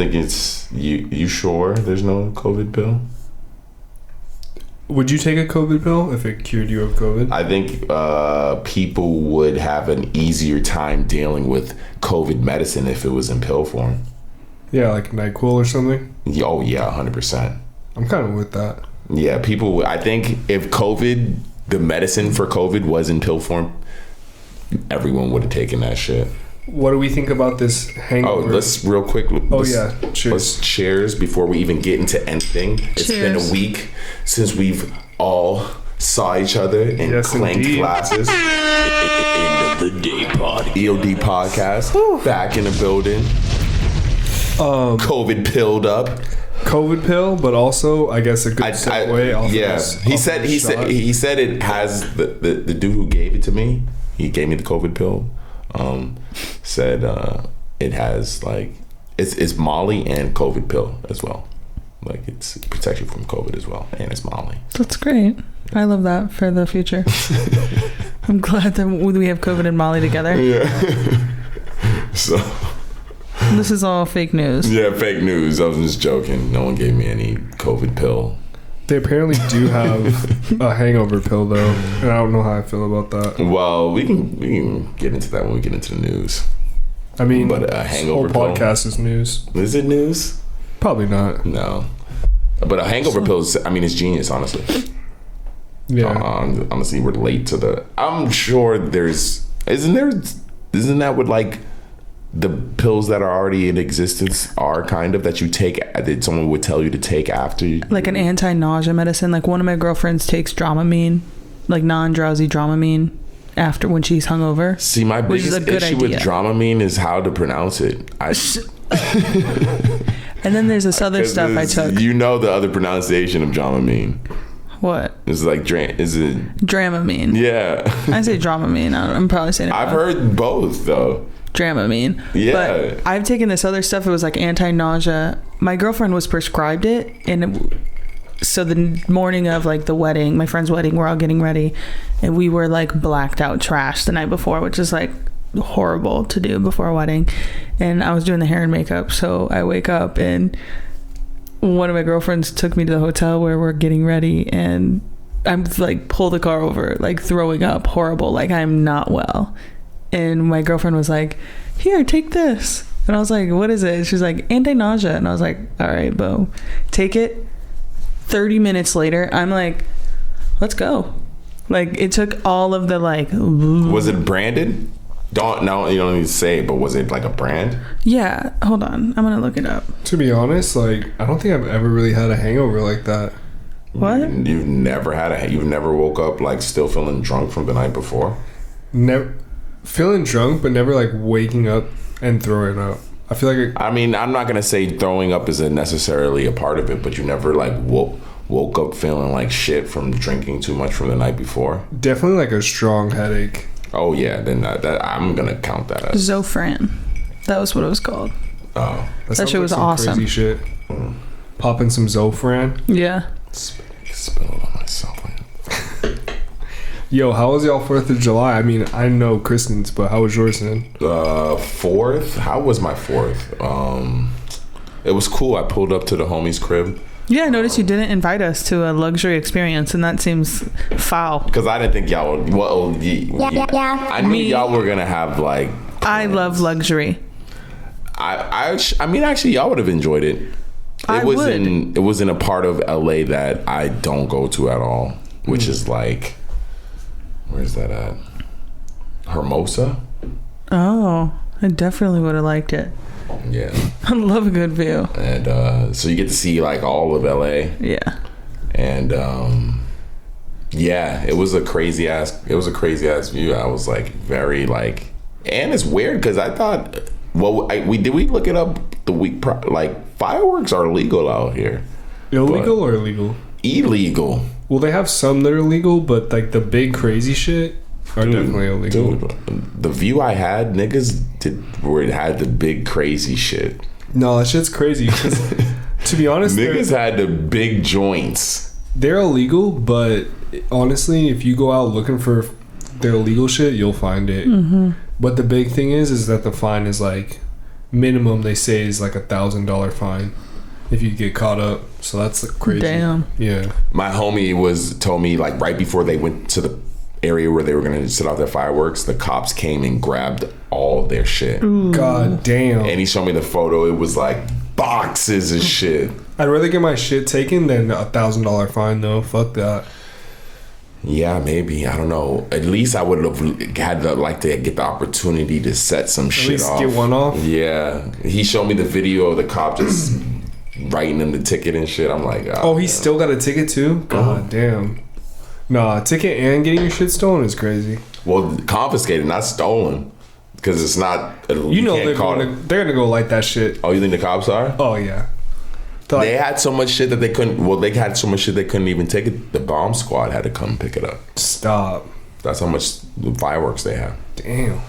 think it's you sure there's no COVID pill? Would you take a COVID pill if it cured you of COVID? I think people would have an easier time dealing with COVID medicine if it was in pill form. Yeah, like NyQuil or something? Oh, yeah, 100%. I'm kind of with that. Yeah, people, I think if the medicine for COVID was in pill form, everyone would have taken that shit. What do we think about this hangover? Oh, let's real quick. Cheers. Let's cheers before we even get into anything. It's been a week since we've all saw each other and clanked glasses. End of the day party. EOD podcast. Whew. Back in the building. COVID pilled up. COVID pill, but also I guess a good segue. He said it has the dude who gave it to me. He gave me the COVID pill. Said it has like it's Molly and COVID pill as well. Like it protects you from COVID as well, and it's Molly. That's great. I love that for the future. I'm glad that we have COVID and Molly together. Yeah. So this is all fake news. Yeah, fake news. I was just joking. No one gave me any COVID pill. They apparently do have a hangover pill though, and I don't know how I feel about that. Well, we can get into that when we get into the news. I mean, but a hangover this whole podcast is news. Is it news? Probably not. No, but a hangover pill is, I mean, it's genius, honestly. Yeah. Honestly, we're late to the. I'm sure isn't that what like the pills that are already in existence are kind of that you take that someone would tell you to take after you, like an anti-nausea medicine. Like one of my girlfriends takes Dramamine, like non-drowsy Dramamine, after when she's hungover. See, my biggest issue with Dramamine is how to pronounce it. And then there's this other stuff I took. You know the other pronunciation of Dramamine. What? It's like is it Dramamine? Yeah. I say Dramamine. I'm probably saying it I've heard both though. Dramamine. Yeah. But I've taken this other stuff. It was like anti-nausea. My girlfriend was prescribed it, and so the morning of like the wedding, my friend's wedding, we're all getting ready, and we were like blacked out trash the night before, which is like horrible to do before a wedding. And I was doing the hair and makeup, so I wake up and one of my girlfriends took me to the hotel where we're getting ready, and I'm like pull the car over, like throwing up, horrible, like I'm not well. And my girlfriend was like, here, take this. And I was like, what is it? And she's like, anti-nausea. And I was like, all right, boom. Take it. 30 minutes later, I'm like, let's go. Like, it took all of the like... Was it branded? You don't need to say it, but was it like a brand? Yeah. Hold on. I'm going to look it up. To be honest, like, I don't think I've ever really had a hangover like that. What? You've never woke up like still feeling drunk from the night before? Never. Feeling drunk, but never like waking up and throwing up. I feel like I mean, I'm not gonna say throwing up isn't necessarily a part of it, but you never like woke up feeling like shit from drinking too much from the night before. Definitely like a strong headache. Oh yeah, then that I'm gonna count that as Zofran. That was what it was called. Oh, that shit was awesome. Crazy shit. Popping some Zofran. Yeah. Spill it on myself. Yo, how was y'all 4th of July? I mean, I know Kristen's, but how was yours then? 4th? How was my 4th? It was cool. I pulled up to the homie's crib. Yeah, I noticed you didn't invite us to a luxury experience, and that seems foul. Because I didn't think y'all would... Well, yeah. I knew y'all were going to have, like... plans. I love luxury. I mean, actually, y'all would have enjoyed it. It was in a part of LA that I don't go to at all, which is like... Where's that at? Hermosa? Oh, I definitely would have liked it. Yeah. I love a good view. And so you get to see like all of LA. Yeah. And yeah, it was a crazy ass view. I was like very like, and it's weird because I thought, well, we look it up the week like fireworks are legal out here. Illegal or illegal? Illegal. Well, they have some that are legal, but like the big crazy shit are definitely illegal. Dude, the view I had, niggas where it had the big crazy shit. No, that shit's crazy. To be honest, niggas had the big joints. They're illegal, but honestly, if you go out looking for their illegal shit, you'll find it. Mm-hmm. But the big thing is that the fine is like minimum they say is like $1,000 fine if you get caught up. So that's like crazy. Damn. Yeah. My homie told me like right before they went to the area where they were gonna set off their fireworks, the cops came and grabbed all their shit. Ooh. God damn. And he showed me the photo. It was like boxes of shit. I'd rather get my shit taken than $1,000 fine though. Fuck that. Yeah, maybe. I don't know. At least I would have had to get the opportunity to set some shit off. Get one off. Yeah. He showed me the video of the cop just writing him the ticket and shit. I'm like, oh, he still got a ticket too? God damn. Nah, a ticket and getting your shit stolen is crazy. Well, confiscated, not stolen. Because it's not... You know they're going to go light that shit. Oh, you think the cops are? Oh, yeah. They had so much shit that they couldn't... Well, they had so much shit they couldn't even take it. The bomb squad had to come pick it up. Stop. That's how much fireworks they have. Damn.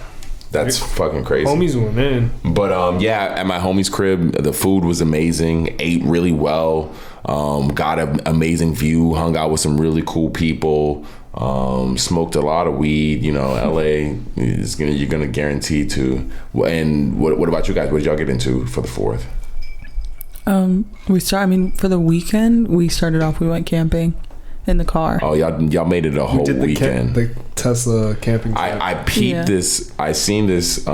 That's fucking crazy. Homies went in. But yeah, at my homie's crib, the food was amazing. Ate really well. Got an amazing view. Hung out with some really cool people. Smoked a lot of weed. You know, LA is you're gonna guarantee to. And what about you guys? What did y'all get into for the 4th? For the weekend, we started off. We went camping in the car. Oh, y'all made it a whole weekend. The Tesla camping trip. I peeped this. I seen this.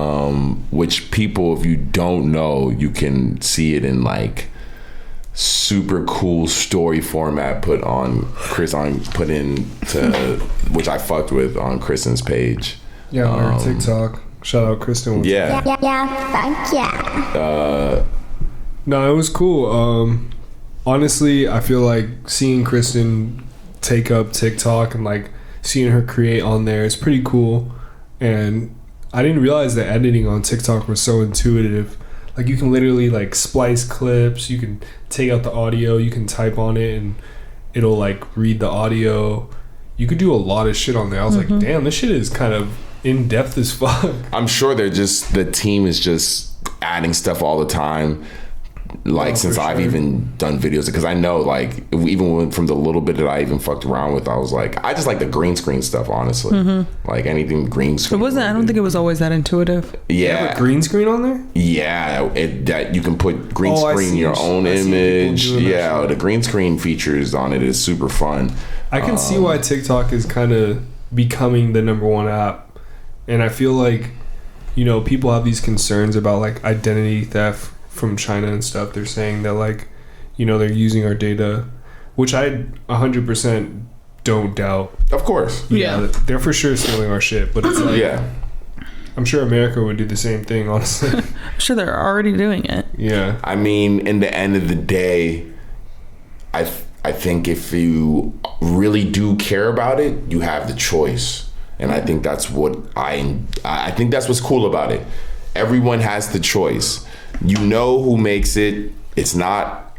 Which people, if you don't know, you can see it in like super cool story format put into which I fucked with on Kristen's page. Yeah, on her TikTok. Shout out Kristen. Yeah. Fuck yeah. No, it was cool. Honestly, I feel like seeing Kristen take up TikTok and like seeing her create on there is pretty cool. And I didn't realize that editing on TikTok was so intuitive. Like you can literally like splice clips, you can take out the audio, you can type on it and it'll like read the audio. You could do a lot of shit on there. I was like, damn, this shit is kind of in depth as fuck. I'm sure the team is just adding stuff all the time. Like since I've even done videos, because I know like even from the little bit that I even fucked around with, I was like, I just like the green screen stuff, honestly. Like anything green screen. It wasn't. I don't think it was always that intuitive. Yeah. You have a green screen on there? Yeah, that you can put green screen your own image. Yeah, the green screen features on it is super fun. I can see why TikTok is kind of becoming the #1 app, and I feel like, you know, people have these concerns about like identity theft from China and stuff. They're saying that like, you know, they're using our data, which I 100% don't doubt. Of course. Yeah. They're for sure stealing our shit, but it's like, yeah, I'm sure America would do the same thing, honestly. I'm sure they're already doing it. Yeah. I mean, in the end of the day, I think if you really do care about it, you have the choice. And I think that's what I think that's what's cool about it. Everyone has the choice. You know who makes it. It's not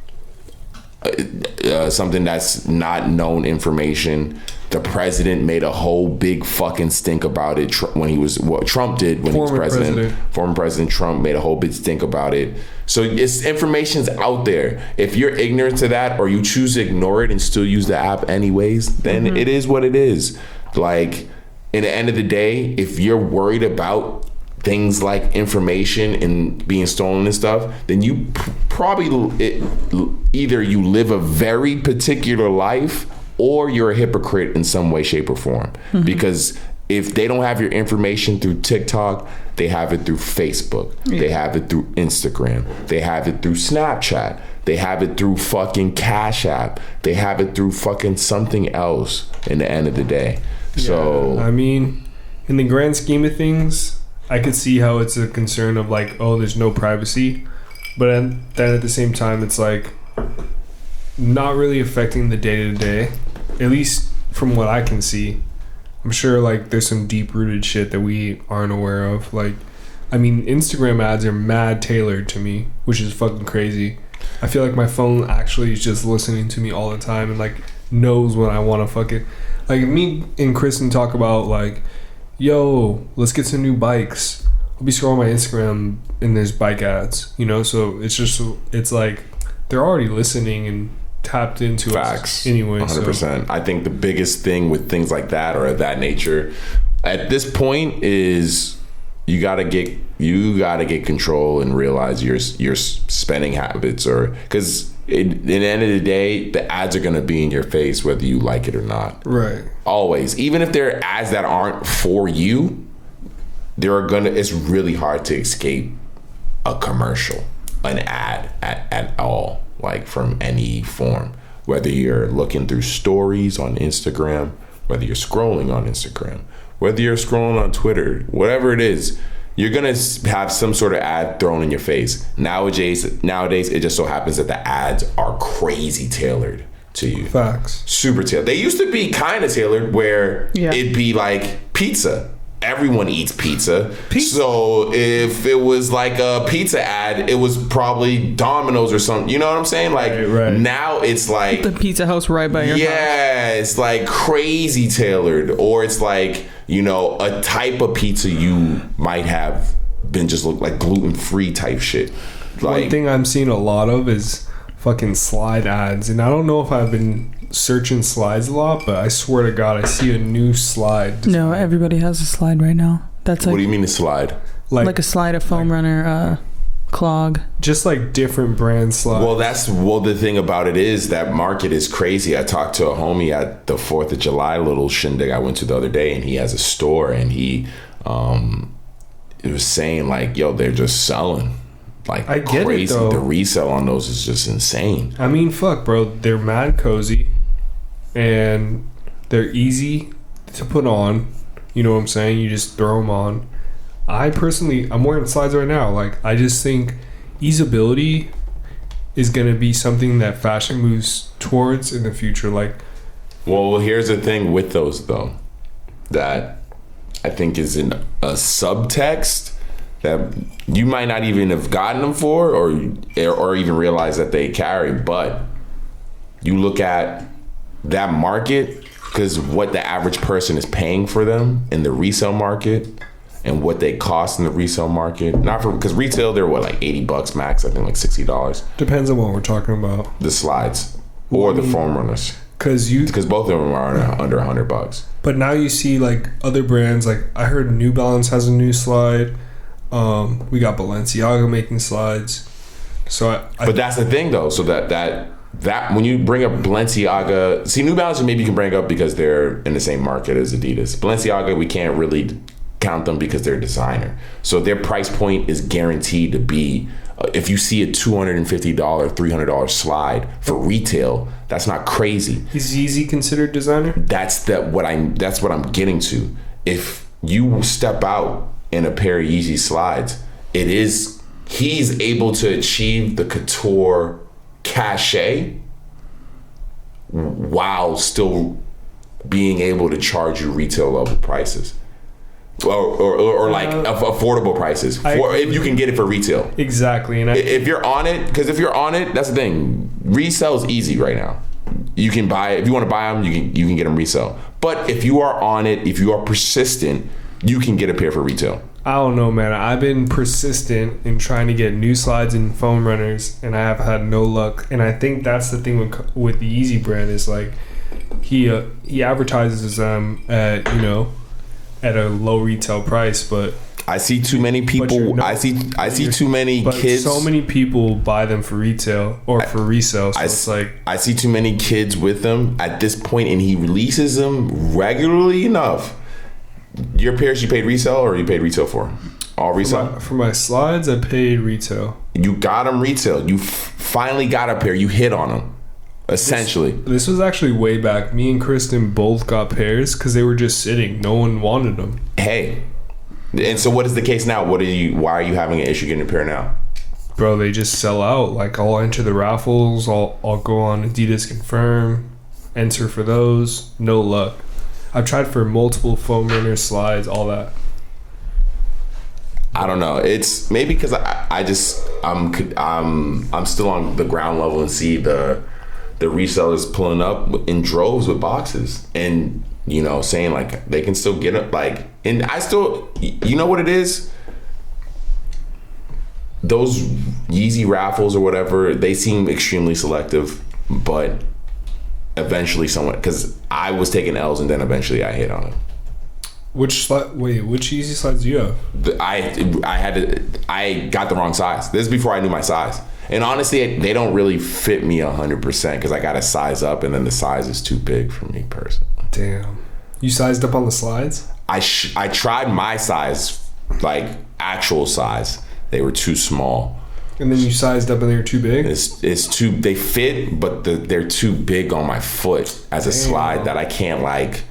something that's not known information. The president made a whole big fucking stink about it when he was Trump did when he was president. Former President Trump made a whole big stink about it. So it's information's out there. If you're ignorant to that or you choose to ignore it and still use the app anyways, then it is what it is. Like, in the end of the day, if you're worried about things like information and being stolen and stuff, then you either you live a very particular life or you're a hypocrite in some way, shape, or form. Because if they don't have your information through TikTok, they have it through Facebook. Yeah. They have it through Instagram. They have it through Snapchat. They have it through fucking Cash App. They have it through fucking something else in the end of the day. Yeah, so I mean, in the grand scheme of things, I could see how it's a concern of like, oh, there's no privacy, but then at the same time, it's like not really affecting the day to day, at least from what I can see. I'm sure like there's some deep rooted shit that we aren't aware of. Like, I mean, Instagram ads are mad tailored to me, which is fucking crazy. I feel like my phone actually is just listening to me all the time and like knows when I want to fucking, like me and Kristen talk about like, yo, let's get some new bikes. I'll be scrolling my Instagram and there's bike ads, you know? So it's like they're already listening and tapped into facts us anyway. 100%. So. I think the biggest thing with things like that or of that nature at this point is you gotta get control and realize your spending habits, or because at the end of the day, the ads are gonna be in your face whether you like it or not. Right. Always, even if they're ads that aren't for you, it's really hard to escape a commercial, an ad at all, like from any form. Whether you're looking through stories on Instagram, whether you're scrolling on Instagram, whether you're scrolling on Twitter, whatever it is, you're gonna have some sort of ad thrown in your face. Nowadays, it just so happens that the ads are crazy tailored to you. Facts. Super tailored. They used to be kind of tailored where it'd be like pizza. Everyone eats pizza. So if it was like a pizza ad, it was probably Domino's or something. You know what I'm saying? Like right. Now it's like the pizza house right by your house. Yeah, it's like crazy tailored, or it's like, you know, a type of pizza you might have been just look like gluten-free type shit. Like, one thing I'm seeing a lot of is fucking slide ads, and I don't know if I've been searching slides a lot, but I swear to God, I see a new slide. No, everybody has a slide right now. That's like, what do you mean a slide? Like a slide, a foam runner, clog. Just like different brand slides. Well, the thing about it is that market is crazy. I talked to a homie at the 4th of July little shindig I went to the other day, and he has a store, and he was saying like, yo, they're just selling. Like, I get crazy. it, though. The resale on those is just insane. I mean, fuck, bro. They're mad cozy, and they're easy to put on. You know what I'm saying? You just throw them on. I'm wearing slides right now. Like, I just think easeability is going to be something that fashion moves towards in the future. Like, well, here's the thing with those, though, that I think is in a subtext that you might not even have gotten them for, or even realize that they carry. But you look at that market, because what the average person is paying for them in the resale market and what they cost in the resale market, because retail they're what, like $80 max, I think like $60. Depends on what we're talking about. The slides or the foam runners, because both of them are under $100. But now you see like other brands, like I heard New Balance has a new slide. We got Balenciaga making slides. So but that's the thing though. So that when you bring up Balenciaga, see, New Balance maybe you can bring up because they're in the same market as Adidas. Balenciaga, we can't really count them because they're a designer. So their price point is guaranteed to be, if you see a $250, $300 slide for retail, that's not crazy. Is Yeezy considered designer? That's what I'm getting to. If you step out in a pair of Yeezy slides, he's able to achieve the couture cachet while still being able to charge you retail level prices, or like affordable prices if you can get it for retail. Exactly. And if you're on it, that's the thing. Resale is easy right now. You can buy it if you want to buy them. You can get them resale. But if you are on it, if you are persistent, you can get a pair for retail. I don't know, man. I've been persistent in trying to get new slides and foam runners, and I have had no luck. And I think that's the thing with the Yeezy brand is like he advertises them at a low retail price, but I see too many people. I see too many kids. So many people buy them for retail or for resale. So it's like I see too many kids with them at this point, and he releases them regularly enough. Your pairs you paid resale, or you paid retail for? All resale? For my slides, I paid retail. You got them retail. You finally got a pair. You hit on them, essentially. This was actually way back. Me and Kristen both got pairs because they were just sitting. No one wanted them. Hey. And so what is the case now? Why are you having an issue getting a pair now? Bro, they just sell out. Like, I'll enter the raffles. I'll go on Adidas Confirm, enter for those. No luck. I've tried for multiple foam runners, slides, all that. I don't know. It's maybe because I'm still on the ground level and see the resellers pulling up in droves with boxes and saying like they can still get it. Like, and I still, you know what it is? Those Yeezy raffles or whatever, they seem extremely selective, but eventually someone, because I was taking L's and then eventually I hit on it. Which slide? Wait, which Yeezy slides do you have? I got the wrong size. This is before I knew my size. And honestly, they don't really fit me 100% because I got to size up, and then the size is too big for me personally. Damn. You sized up on the slides? I tried my size, like actual size. They were too small. And then you sized up and they were too big? It's too, they fit, but they're too big on my foot as a slide that I can't like.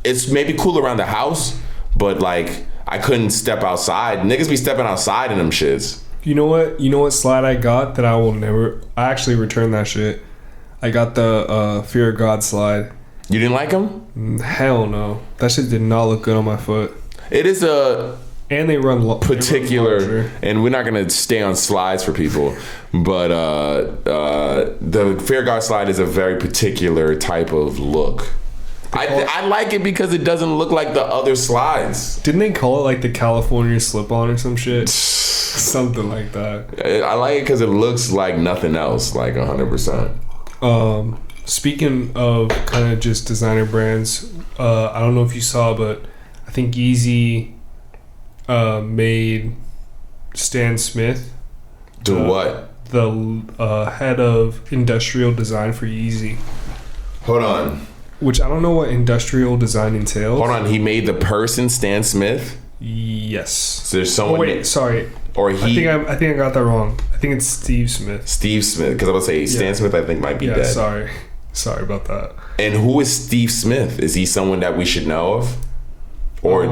It's maybe cool around the house, but like I couldn't step outside. Niggas be stepping outside in them shits. You know what slide I got that I actually returned that shit. I got the Fear of God slide. You didn't like them? Hell no. That shit did not look good on my foot. It is and they run particular, and we're not gonna stay on slides for people, but the Fear of God slide is a very particular type of look. I like it because it doesn't look like the other slides. Didn't they call it like the California slip-on or some shit? Something like that. I like it because it looks like nothing else, like 100%. Speaking of kind of just designer brands, I don't know if you saw, but I think Yeezy made Stan Smith what? The head of industrial design for Yeezy. Hold on. Which I don't know what industrial design entails. Hold on, he made the person Stan Smith? Yes. So there's someone. Oh wait, sorry. Or he. I think I got that wrong. I think it's Steve Smith. Steve Smith, because I was say Stan Smith. I think might be dead. Sorry about that. And who is Steve Smith? Is he someone that we should know of, or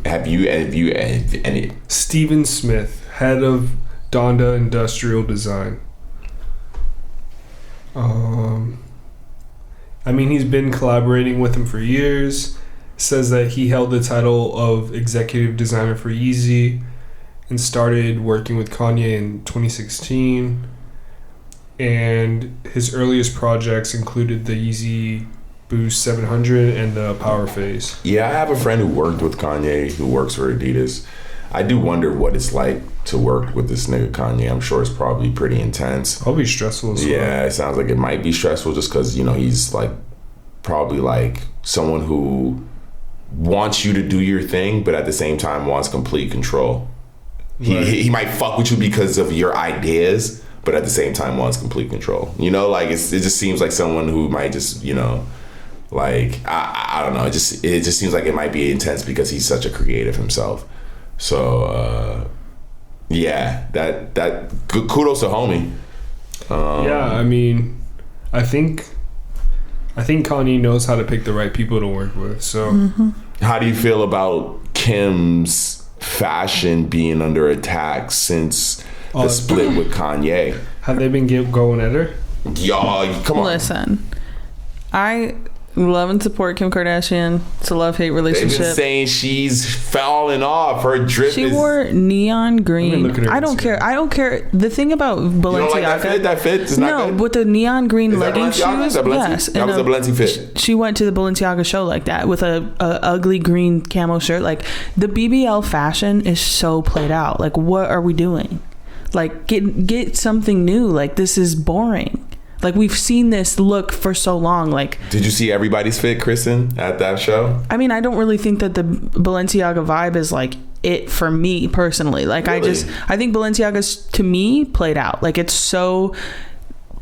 have you any? Steven Smith, head of Donda Industrial Design. I mean, he's been collaborating with him for years. Says that he held the title of executive designer for Yeezy and started working with Kanye in 2016. And his earliest projects included the Yeezy Boost 700 and the Power Phase. Yeah, I have a friend who worked with Kanye who works for Adidas. I do wonder what it's like to work with this nigga Kanye. I'm sure it's probably pretty intense. Probably stressful as well. Yeah, it sounds like it might be stressful just because, you know, he's like probably like someone who wants you to do your thing, but at the same time wants complete control. Right. He might fuck with you because of your ideas, but at the same time wants complete control. You know, like it just seems like someone who might just, you know, like I don't know. It just seems like it might be intense because he's such a creative himself. So yeah, that kudos to homie. Yeah, I mean, I think Kanye knows how to pick the right people to work with. So, How do you feel about Kim's fashion being under attack since the split with Kanye? Have they been going at her? Y'all, come on. Listen, I love and support Kim Kardashian. It's a love-hate relationship. They've been saying she's falling off. Her drip She wore neon green. I don't care. The thing about Balenciaga. You don't like that fit? It's not good? With the neon green legging shoes. Yes, that was a Balenci fit. She went to the Balenciaga show like that with a ugly green camo shirt. Like the BBL fashion is so played out. Like what are we doing? Like get something new. Like this is boring. Like we've seen this look for so long. Like, did you see everybody's fit, Kristen, at that show? I mean, I don't really think that the Balenciaga vibe is like it for me personally. Like, really? I think Balenciaga's to me played out. Like, it's so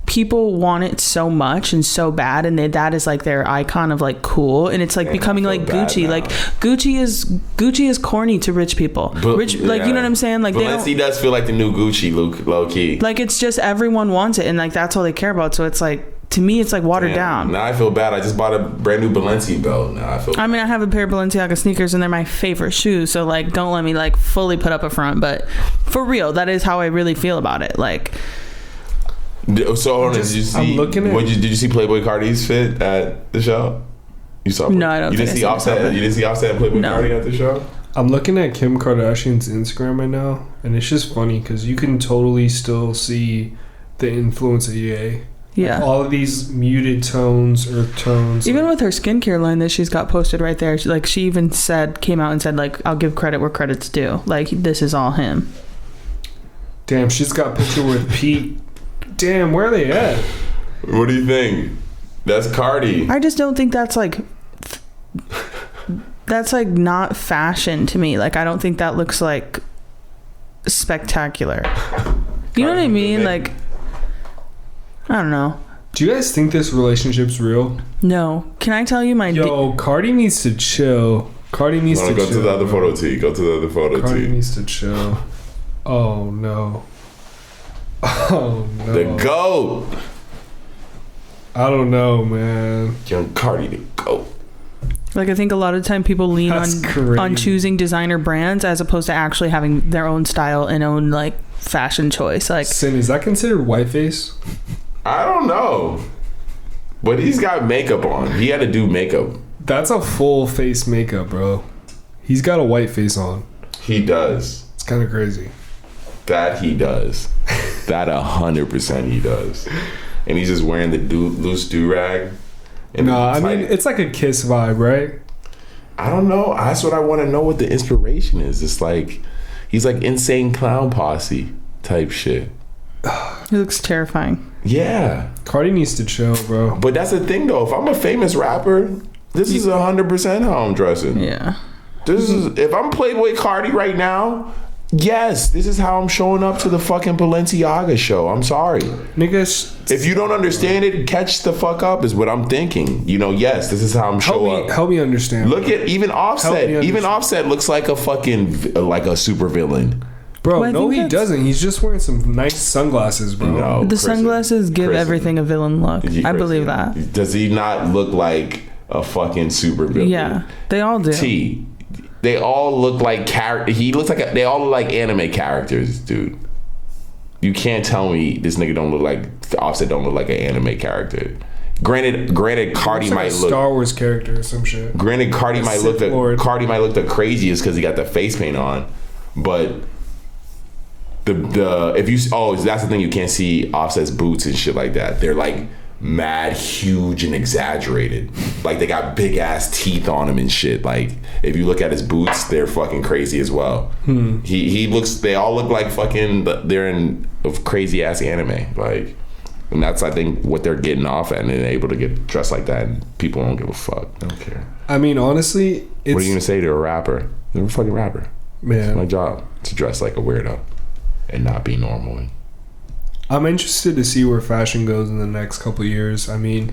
people want it so much and so bad, and that is like their icon of like cool, and it's like becoming like Gucci. Now. Like Gucci is corny to rich people. Like you know what I'm saying? Like Balenci does feel like the new Gucci, low key. Like it's just everyone wants it, and like that's all they care about. So it's like to me, it's like watered down. Now I feel bad. I just bought a brand new Balenci belt. Now I feel. I mean, I have a pair of Balenciaga sneakers, and they're my favorite shoes. So like, don't let me like fully put up a front, but for real, that is how I really feel about it. Like. So hold on, did you see? Did you see Playboy Cardi's fit at the show? You saw? No, I don't. You didn't see Offset. You didn't see Offset and Playboy Cardi at the show. I'm looking at Kim Kardashian's Instagram right now, and it's just funny because you can totally still see the influence of Ye. Yeah. Like all of these muted tones, earth tones. Even with her skincare line that she's got posted right there, she even came out and said like, "I'll give credit where credit's due." Like this is all him. Damn, she's got a picture with Pete. Damn, where are they at? What do you think? That's Cardi. I just don't think that's like that's like not fashion to me. Like I don't think that looks like spectacular. You know what I mean? Like I don't know. Do you guys think this relationship's real? No. Can I tell you my... Cardi needs to chill. Cardi needs to chill. Go to the other photo, T. Go to the other photo, T. Cardi needs to chill. Oh, no. Oh, no. The GOAT. I don't know, man. Young Cardi, the GOAT. Like, I think a lot of the time people lean on choosing designer brands as opposed to actually having their own style and own, like, fashion choice. Like, Sin, is that considered whiteface? I don't know. But he's got makeup on. He had to do makeup. That's a full face makeup, bro. He's got a white face on. He does. It's kind of crazy. That he does. That 100% he does. And he's just wearing the loose do-rag. No, I mean, it's like a Kiss vibe, right? I don't know. That's what I want to know what the inspiration is. It's like, he's like Insane Clown Posse type shit. He looks terrifying. Yeah. Cardi needs to chill, bro. But that's the thing, though. If I'm a famous rapper, this is 100% how I'm dressing. Yeah. This is, if I'm Playboy Cardi right now, yes, this is how I'm showing up to the fucking Balenciaga show. I'm sorry. Niggas. If you don't understand it, catch the fuck up is what I'm thinking. You know, yes, this is how I'm showing up. Help me understand. Look at even Offset. Even Offset looks like a fucking, like a super villain. Bro, well, no, he doesn't. He's just wearing some nice sunglasses, bro. No, the sunglasses give everything a villain look. I believe that. Does he not look like a fucking super villain? Yeah, they all do. T. They all look like He looks like they all look like anime characters, dude. You can't tell me this nigga don't look like Offset. Don't look like an anime character. Granted, Cardi might look Star Wars character or some shit. Granted, Cardi might look the craziest because he got the face paint on, but. That's the thing, you can't see Offset's boots and shit like that. They're like mad huge and exaggerated. Like they got big ass teeth on them and shit. Like if you look at his boots, they're fucking crazy as well. They all look like fucking, they're in a crazy ass anime. Like, and that's, I think, what they're getting off at, and they're able to get dressed like that, and people don't give a fuck. They don't care. I mean, honestly, what are you gonna say to a rapper? You're a fucking rapper. Man, it's my job to dress like a weirdo and not be normal. I'm interested to see where fashion goes in the next couple of years. I mean,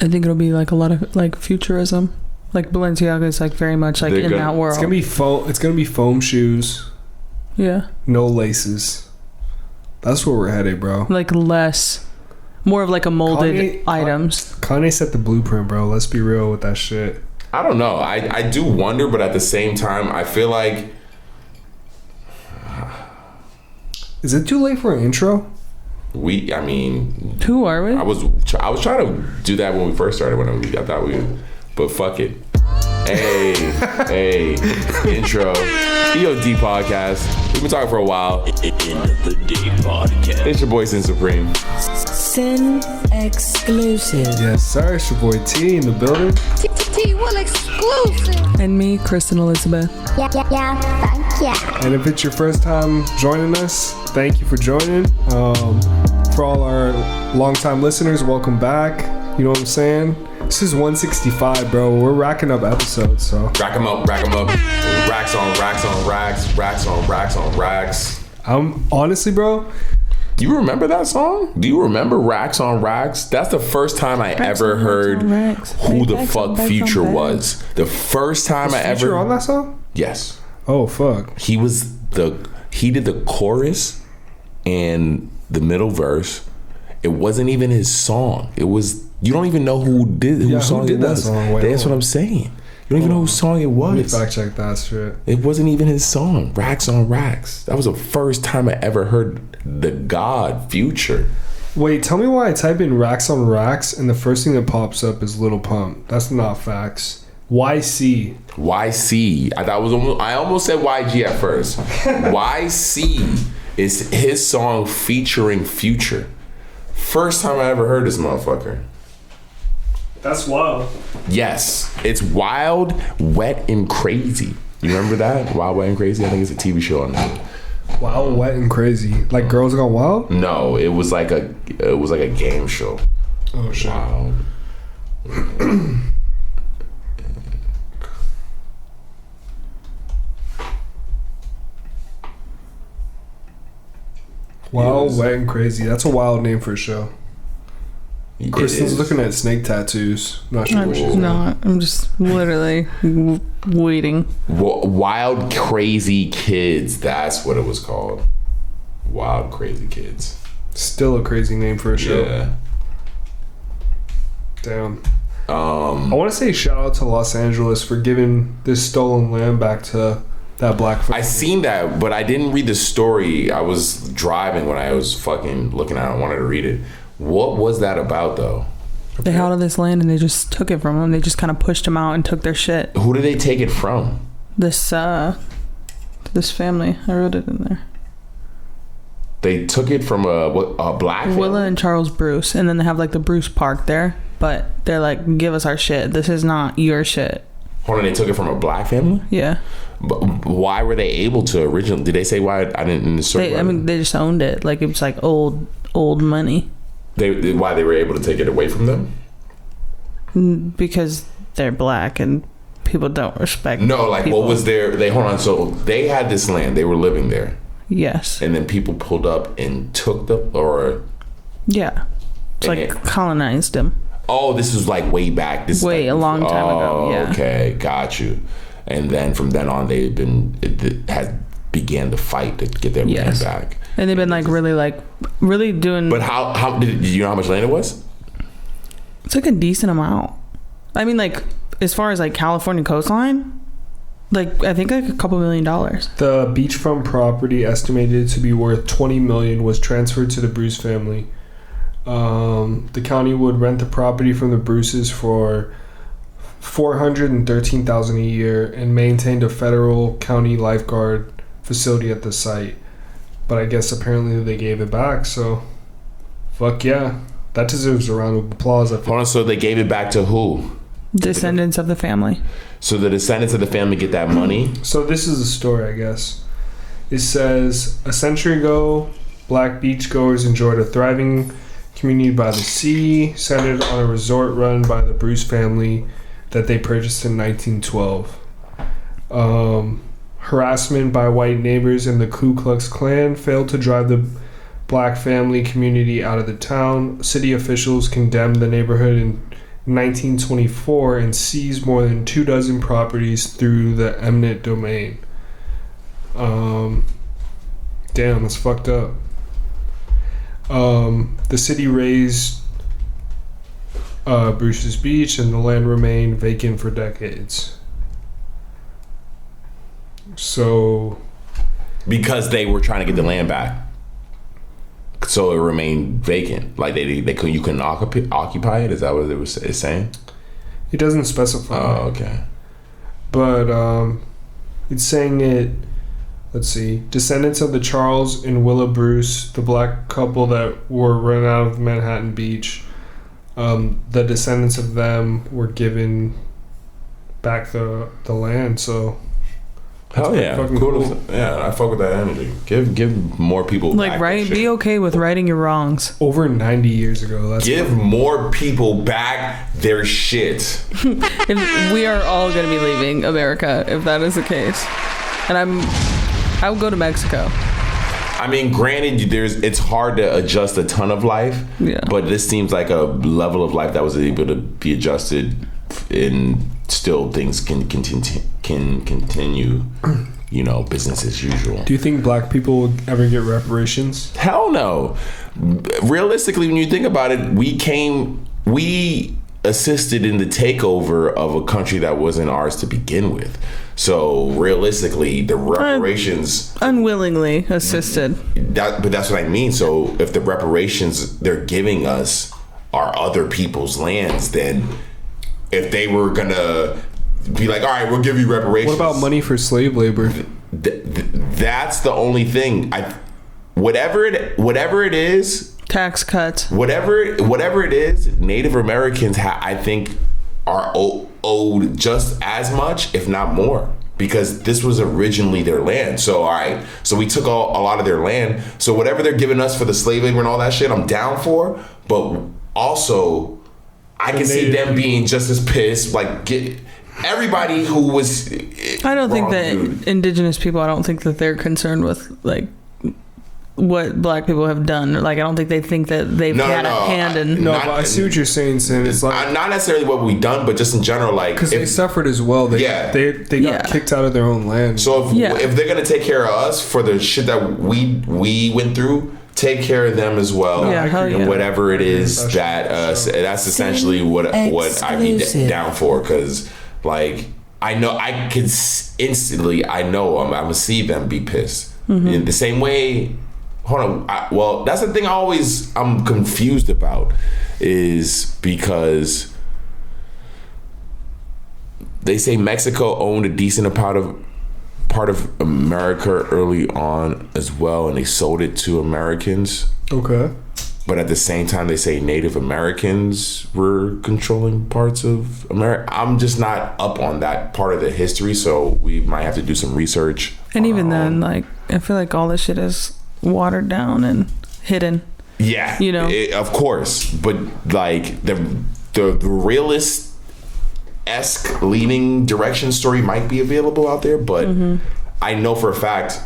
I think it'll be like a lot of like futurism. Like Balenciaga is like very much like in that world. It's gonna be foam shoes. Yeah. No laces. That's where we're headed, bro. Like more of like a molded items. Kanye set the blueprint, bro. Let's be real with that shit. I don't know. I do wonder, but at the same time, I feel like. Is it too late for an intro? I mean, who are we? I was trying to do that when we first started. I thought we, but fuck it. Hey, intro. EOD podcast. We've been talking for a while. End of the day podcast. It's your boy Sin Supreme. Sin exclusive. Yes, sir. It's your boy T in the building. T will exclusive. And me, Kristen Elizabeth. Yeah. Thank you. And if it's your first time joining us, thank you for joining. For all our longtime listeners, welcome back. You know what I'm saying? This is 165, bro. We're racking up episodes, so. Rack them up. Racks on racks on racks. Racks on racks on racks. Honestly, bro. Do you remember that song? Do you remember Racks on Racks? That's the first time I ever heard who the fuck Future was. The first time I ever. Future on that song? Yes. Oh, fuck. He did the chorus and the middle verse. It wasn't even his song. It was, you don't even know who did it was. That song? Wait, that's what I'm saying. You don't even know whose song it was. Let me fact check that shit. It wasn't even his song. Racks on Racks. That was the first time I ever heard the God Future. Wait, tell me why I type in Racks on Racks and the first thing that pops up is Lil Pump. That's not facts. YC. I almost said YG at first. YC is his song featuring Future. First time I ever heard this motherfucker. That's wild. Yes. It's Wild, Wet, and Crazy. You remember that? Wild, Wet, and Crazy? I think it's a TV show on that. Wild, Wet, and Crazy. Like Girls Gone Wild? No, it was like a game show. Oh shit. Wild. Wild, Wet, and Crazy. That's a wild name for a show. Kristen's looking at snake tattoos. Not sure what she's not. I'm just literally waiting. Wild Crazy Kids. That's what it was called. Wild Crazy Kids. Still a crazy name for a show. Yeah. Damn. I want to say shout out to Los Angeles for giving this stolen land back to that black family. I seen that, but I didn't read the story. I was driving when I was fucking looking at it. I wanted to read it. What was that about, though? They had all this land and they just took it from them. They just kind of pushed them out and took their shit. Who did they take it from? This family. I wrote it in there. They took it from a black family? Willa and Charles Bruce. And then they have like the Bruce Park there. But they're like, give us our shit. This is not your shit. Hold on, they took it from a black family? Yeah. But why were they able to originally? Did they say why? I didn't in the story. They just owned it. Like it was like old money. Why they were able to take it away from them? Because they're black and people don't respect. No, like people. What was their? Hold on. So they had this land. They were living there. Yes. And then people pulled up and took them, or yeah, it's like colonized them. Oh, this was like way back. This way like, a long time ago. Yeah. Okay, got you. And then from then on, they've been began to fight to get their land back. And they've been like really doing. But how did you know how much land it was? It's like a decent amount. I mean, like as far as like California coastline, like I think like a couple $1 million. The beachfront property estimated to be worth $20 million was transferred to the Bruce family. The county would rent the property from the Bruces for $413,000 a year and maintained a federal county lifeguard facility at the site. But I guess apparently they gave it back, so fuck yeah. That deserves a round of applause. Hold on, so they gave it back to who? Descendants of the family. So the descendants of the family get that money? So this is the story, I guess. It says, a century ago, black beachgoers enjoyed a thriving community by the sea, centered on a resort run by the Bruce family that they purchased in 1912. Harassment by white neighbors and the Ku Klux Klan failed to drive the black family community out of the town. City officials condemned the neighborhood in 1924 and seized more than 24 properties through the eminent domain. Damn, that's fucked up. The city razed Bruce's Beach and the land remained vacant for decades. So, because they were trying to get the land back, so it remained vacant. Like you couldn't occupy it. Is that what it's saying? It doesn't specify. Oh, okay. But it's saying it. Let's see. Descendants of the Charles and Willa Bruce, the black couple that were run out of Manhattan Beach, the descendants of them were given back the land. So. Hell yeah, cool. Yeah, I fuck with that energy. Give more people like back right. Be okay with righting your wrongs. Over 90 years ago, give more people back their shit. We are all gonna be leaving America if that is the case, and I would go to Mexico. I mean, granted, it's hard to adjust a ton of life, but this seems like a level of life that was able to be adjusted, and still things can continue. You know, business as usual. Do you think black people will ever get reparations? Hell no. Realistically, when you think about it, we assisted in the takeover of a country that wasn't ours to begin with. So realistically, the reparations unwillingly assisted. But that's what I mean. So if the reparations they're giving us are other people's lands, then if they were gonna be like, all right, we'll give you reparations. What about money for slave labor? That's the only thing. Whatever it is, tax cuts. Whatever it is, Native Americans I think are owed just as much, if not more, because this was originally their land. So all right, so we took a lot of their land. So whatever they're giving us for the slave labor and all that shit, I'm down for. But also, I can see them being just as pissed. Like everybody who was. I don't think that indigenous people. I don't think that they're concerned with like what black people have done. Like, I don't think they think that they've had a hand in. No, but I see what you're saying, Sin. It's like not necessarily what we've done, but just in general, like because they suffered as well. They got kicked out of their own land. So if they're gonna take care of us for the shit that we went through, take care of them as well. And whatever it is that's essentially what I'd be down for. Because like I know I can instantly I'm gonna see them be pissed in the same way. Hold on. That's the thing I'm confused about is because they say Mexico owned a decent part of America early on as well, and they sold it to Americans. Okay. But at the same time, they say Native Americans were controlling parts of America. I'm just not up on that part of the history, so we might have to do some research. And even then, like, I feel like all this shit is watered down and hidden. Yeah, you know, of course. But like the realist-esque leaning direction story might be available out there, but I know for a fact,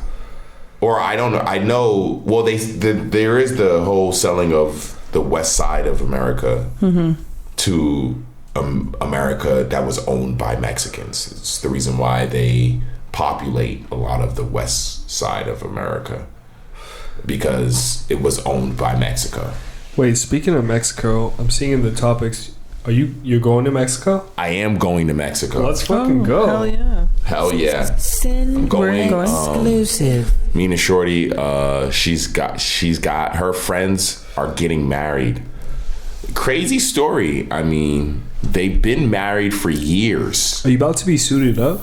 or I don't know. I know. Well, there is the whole selling of the west side of America to America that was owned by Mexicans. It's the reason why they populate a lot of the west side of America, because it was owned by Mexico. Wait, speaking of Mexico, I'm seeing in the topics. You're going to Mexico? I am going to Mexico. Let's fucking go. Hell yeah. Hell yeah. I'm going. Exclusive. Me and Shorty, she's got her friends are getting married. Crazy story. I mean, they've been married for years. Are you about to be suited up?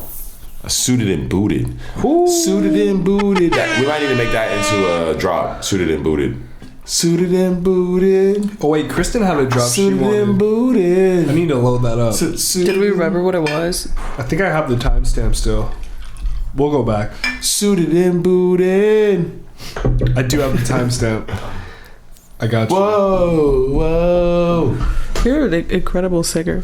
Suited and booted. Ooh. Suited and booted. We might need to make that into a drop. Suited and booted. Suited and booted. Oh wait, Kristen had a drop. Suited and booted. I need to load that up. Did we remember what it was? I think I have the timestamp still. We'll go back. Suited and booted. I do have the timestamp. I got you. Whoa. You're an incredible singer.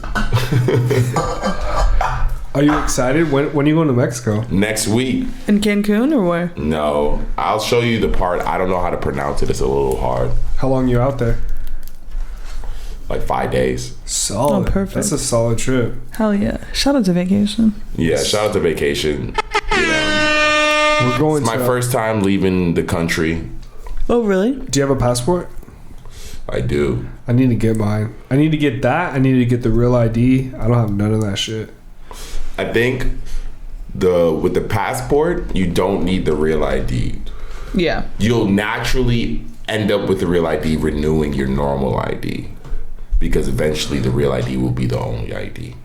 Are you excited? When are you going to Mexico? Next week. In Cancun or where? No. I'll show you the part. I don't know how to pronounce it. It's a little hard. How long you out there? Like 5 days. Solid. Oh, perfect. That's a solid trip. Hell yeah. Shout out to vacation. Yeah, shout out to vacation. We're going it's my first time leaving the country. Oh, really? Do you have a passport? I do. I need to get mine. I need to get that. I need to get the real ID. I don't have none of that shit. I think with the passport, you don't need the real ID. Yeah. You'll naturally end up with the real ID renewing your normal ID, because eventually the real ID will be the only ID.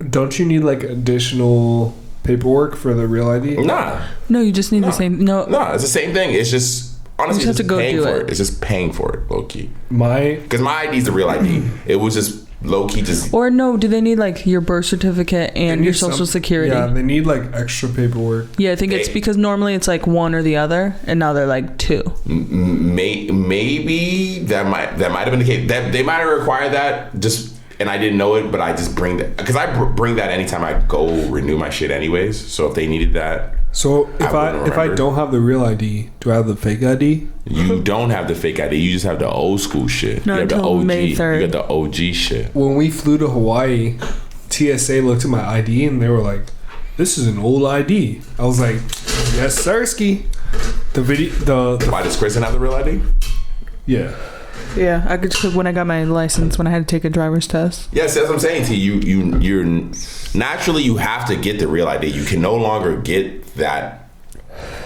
Don't you need like additional paperwork for the real ID? Nah. No, you just need the same. No, it's the same thing. It's just honestly you just have to go paying do for it. it. It's just paying for it, low key. Because my ID is the real ID. It was just low key just. Or no, do they need like your birth certificate and your social security? Yeah, they need like extra paperwork. Yeah, I think it's because normally it's like one or the other, and now they're like two. Maybe that might have been the case. That they might have required that just, and I didn't know it, but I just bring that because I bring that anytime I go renew my shit anyways. So if they needed that. So if I don't have the real ID, do I have the fake ID? You don't have the fake ID. You just have the old school shit. Not you have the until OG. May 3rd. You got the OG shit. When we flew to Hawaii, TSA looked at my ID and they were like, "This is an old ID." I was like, "Yes, sirski." The video. Why does Kristen have the real ID? Yeah. Yeah, I could just when I got my license when I had to take a driver's test. Yes, that's what I'm saying to you. You're naturally you have to get the real ID. You can no longer get that.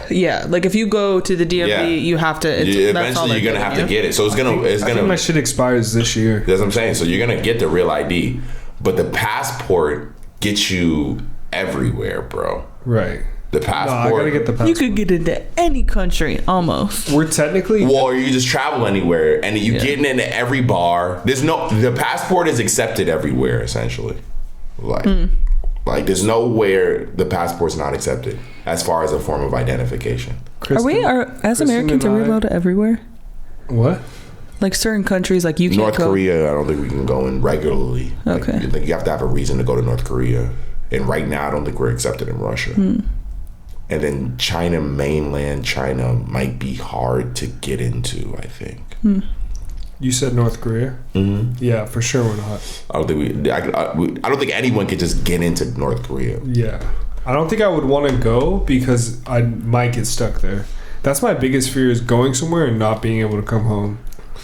Yeah, like if you go to the DMV, you have to. Eventually, you're gonna have to get it. So it's gonna. I think my shit expires this year. That's what I'm saying. So you're gonna get the real ID, but the passport gets you everywhere, bro. Right. The passport. No, I gotta get the passport. You could get into any country almost. We're technically. Well, or you just travel anywhere, and you getting into every bar. The passport is accepted everywhere, essentially. Like there's nowhere the passport's not accepted as far as a form of identification. As Americans, are we allowed to everywhere? What? Like certain countries, like you can't North Korea, I don't think we can go in regularly. Okay. Like you have to have a reason to go to North Korea. And right now, I don't think we're accepted in Russia. And then China, mainland China, might be hard to get into, I think. You said North Korea? Mm-hmm. Yeah, for sure we're not. I don't think anyone could just get into North Korea. Yeah. I don't think I would want to go because I might get stuck there. That's my biggest fear, is going somewhere and not being able to come home.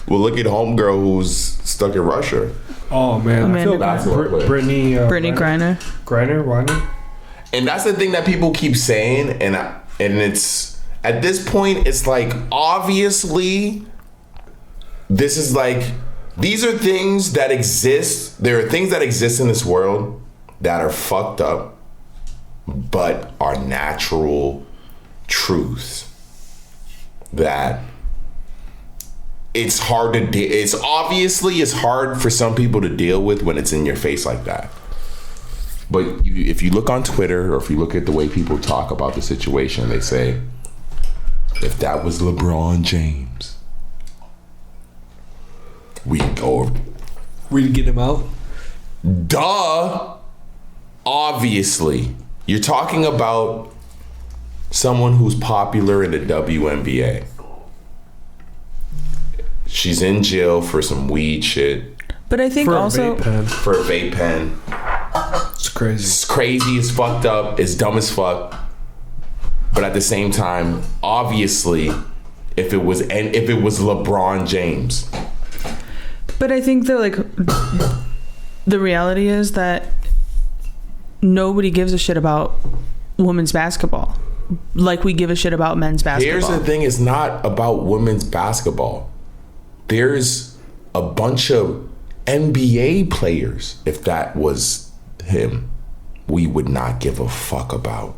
Well, look at homegirl who's stuck in Russia. Oh, man. I feel bad. Brittany Griner. And that's the thing that people keep saying, and it's at this point, it's like, obviously, this is like, these are things that exist. There are things that exist in this world that are fucked up, but are natural truths that it's hard to it's hard for some people to deal with when it's in your face like that. But if you look on Twitter, or if you look at the way people talk about the situation, they say, if that was LeBron James, we'd get him out? Duh. Obviously. You're talking about someone who's popular in the WNBA. She's in jail for some weed shit. But I think for also... For a vape pen. It's crazy. It's crazy. It's fucked up. It's dumb as fuck. But at the same time, obviously, if it was LeBron James. But I think that, the reality is that nobody gives a shit about women's basketball like we give a shit about men's basketball. Here's the thing, it's not about women's basketball. There's a bunch of NBA players, if that was him, we would not give a fuck about.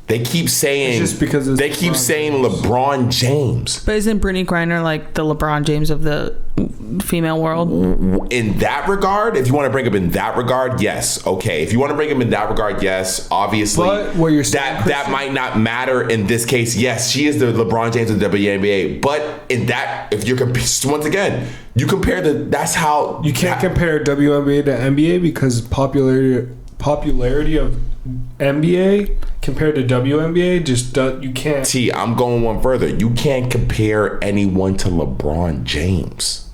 They keep saying LeBron James. But isn't Brittany Griner like the LeBron James of the female world? In that regard, if you want to bring him in that regard, yes. Okay. If you want to bring him in that regard, yes. Obviously, but what you're saying, that might not matter in this case. Yes, she is the LeBron James of the WNBA. But in that, if you're once again, you compare that's how you can't compare WNBA to NBA because popularity of NBA compared to WNBA you can't. T, I'm going one further. You can't compare anyone to LeBron James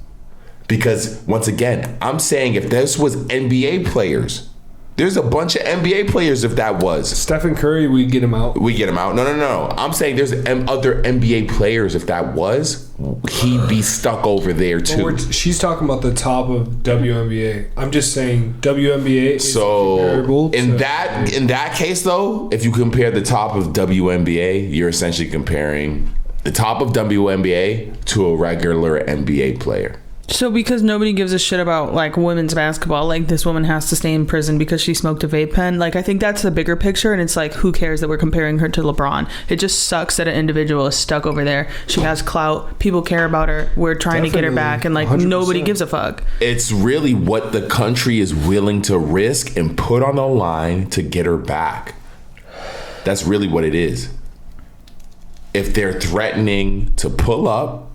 because once again, I'm saying if this was NBA players, there's a bunch of NBA players. If that was Stephen Curry, we get him out. No. I'm saying there's other NBA players. If that was, he'd be stuck over there too. She's talking about the top of WNBA. I'm just saying WNBA is comparable. In that case, though, if you compare the top of WNBA, you're essentially comparing the top of WNBA to a regular NBA player. So because nobody gives a shit about like women's basketball, like this woman has to stay in prison because she smoked a vape pen. Like I think that's the bigger picture, and it's like who cares that we're comparing her to LeBron? It just sucks that an individual is stuck over there. She has clout. People care about her. We're trying to get her back, and like 100%. Nobody gives a fuck. It's really what the country is willing to risk and put on the line to get her back. That's really what it is. If they're threatening to pull up,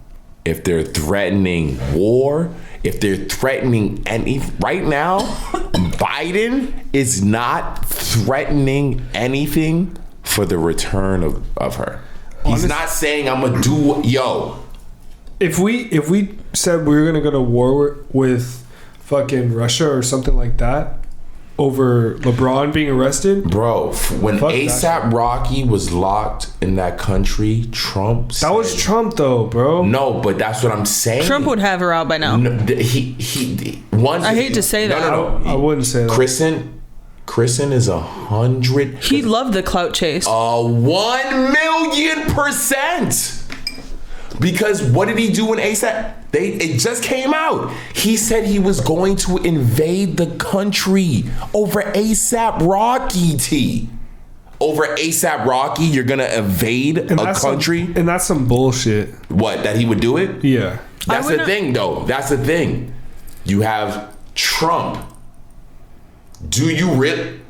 if they're threatening war, if they're threatening anything, right now, Biden is not threatening anything for the return of her. He's not saying I'm gonna do If we said we were gonna go to war with fucking Russia or something like that over LeBron being arrested, bro, when ASAP Rocky was locked in that country, Trump said, that was Trump though, bro. No, but that's what I'm saying. Trump would have her out by now. No, I hate to say that. No, I wouldn't say that. Kristen is 100. He loved the clout chase. 1,000,000%. Because what did he do when ASAP? It just came out. He said he was going to invade the country over ASAP Rocky, T. Over ASAP Rocky, you're going to invade a country? And that's some bullshit. What, that he would do it? Yeah. That's the thing, though. That's the thing. You have Trump. Do you really?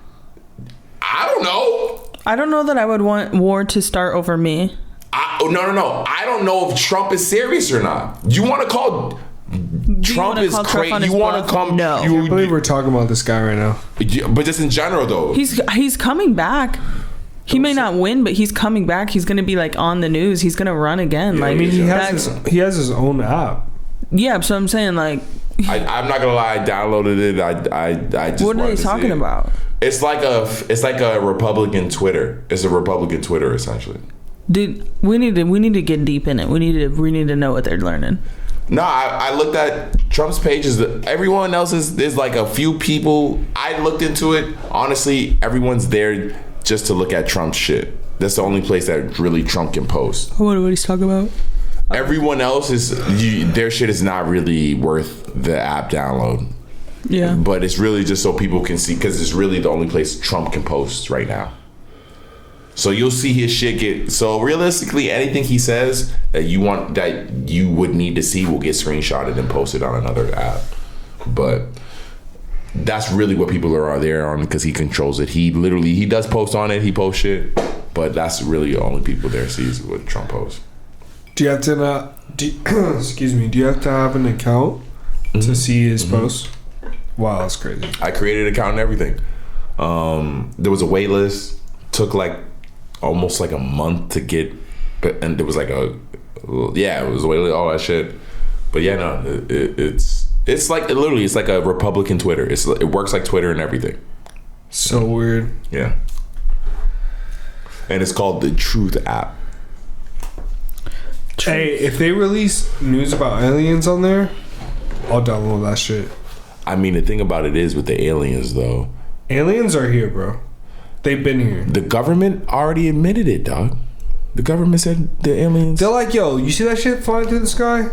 I don't know. I don't know that I would want war to start over me. No. I don't know if Trump is serious or not. You want to call Trump is crazy? You want to come? No. I believe we're talking about this guy right now. But just in general, though, he's coming back. He may not win, but he's coming back. He's gonna be like on the news. He's gonna run again. Yeah, like I mean, he has his own app. Yeah, so I'm saying like. I'm not gonna lie. I downloaded it. I just. What are they talking about? It's like a Republican Twitter. It's a Republican Twitter essentially. We need to get deep in it. We need to know what they're learning. No, I looked at Trump's pages. Everyone else there's like a few people. I looked into it. Honestly, everyone's there just to look at Trump's shit. That's the only place that really Trump can post. What he's talking about? Everyone else their shit is not really worth the app download. Yeah. But it's really just so people can see, because it's really the only place Trump can post right now. So you'll see his shit get. So realistically, anything he says that you would need to see will get screenshotted and posted on another app. But that's really what people are there on, because he controls it. He does post on it. He posts shit, but that's really the only people there sees what Trump posts. Do you have to excuse me? Do you have to have an account to see his posts? Wow, that's crazy. I created an account and everything. There was a wait list. Took like almost like a month to get, and there was like it was a wait list, all that shit. But yeah, no, it's like literally it's like a Republican Twitter. It works like Twitter and everything. So weird. Yeah. And it's called the Truth app. Hey, if they release news about aliens on there, I'll download that shit. I mean, the thing about it is with the aliens, though. Aliens are here, bro. They've been here. The government already admitted it, dog. The government said the aliens. They're like, yo, you see that shit flying through the sky?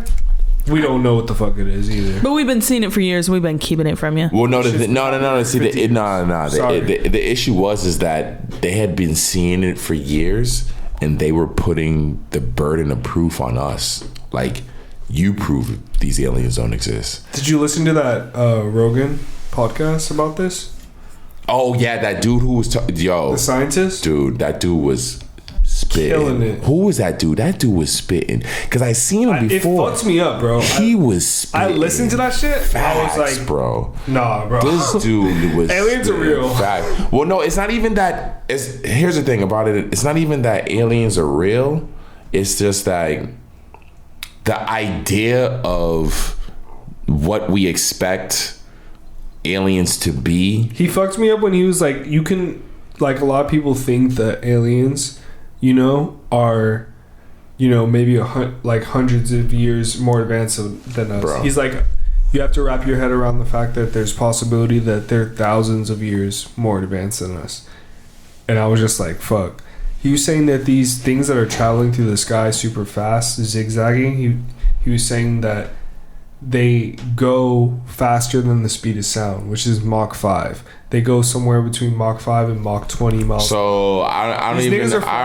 We don't know what the fuck it is either. But we've been seeing it for years. We've been keeping it from you. Well, no. See, the issue was that they had been seeing it for years, and they were putting the burden of proof on us. Like, you prove these aliens don't exist. Did you listen to that Rogan podcast about this? Oh yeah, that dude who was the scientist? Dude, that dude was spitting. Killing it. Who was that dude? That dude was spitting. Because I seen him before. It fucks me up, bro. He was spitting. I listened to that shit. Facts, I was like, bro. Nah, bro. This dude was aliens are real. Fact. Well, no, it's not even that. Here's the thing about it. It's not even that aliens are real. It's just that the idea of what we expect aliens to be. He fucked me up when he was like, you can, like, a lot of people think that aliens, are, maybe hundreds of years more advanced than us. Bro. He's like, you have to wrap your head around the fact that there's possibility that they're thousands of years more advanced than us. And I was just like, fuck. He was saying that these things that are traveling through the sky super fast, zigzagging, he was saying that they go faster than the speed of sound, which is Mach 5. They go somewhere between Mach 5 and Mach 20 miles. So I don't even got you. I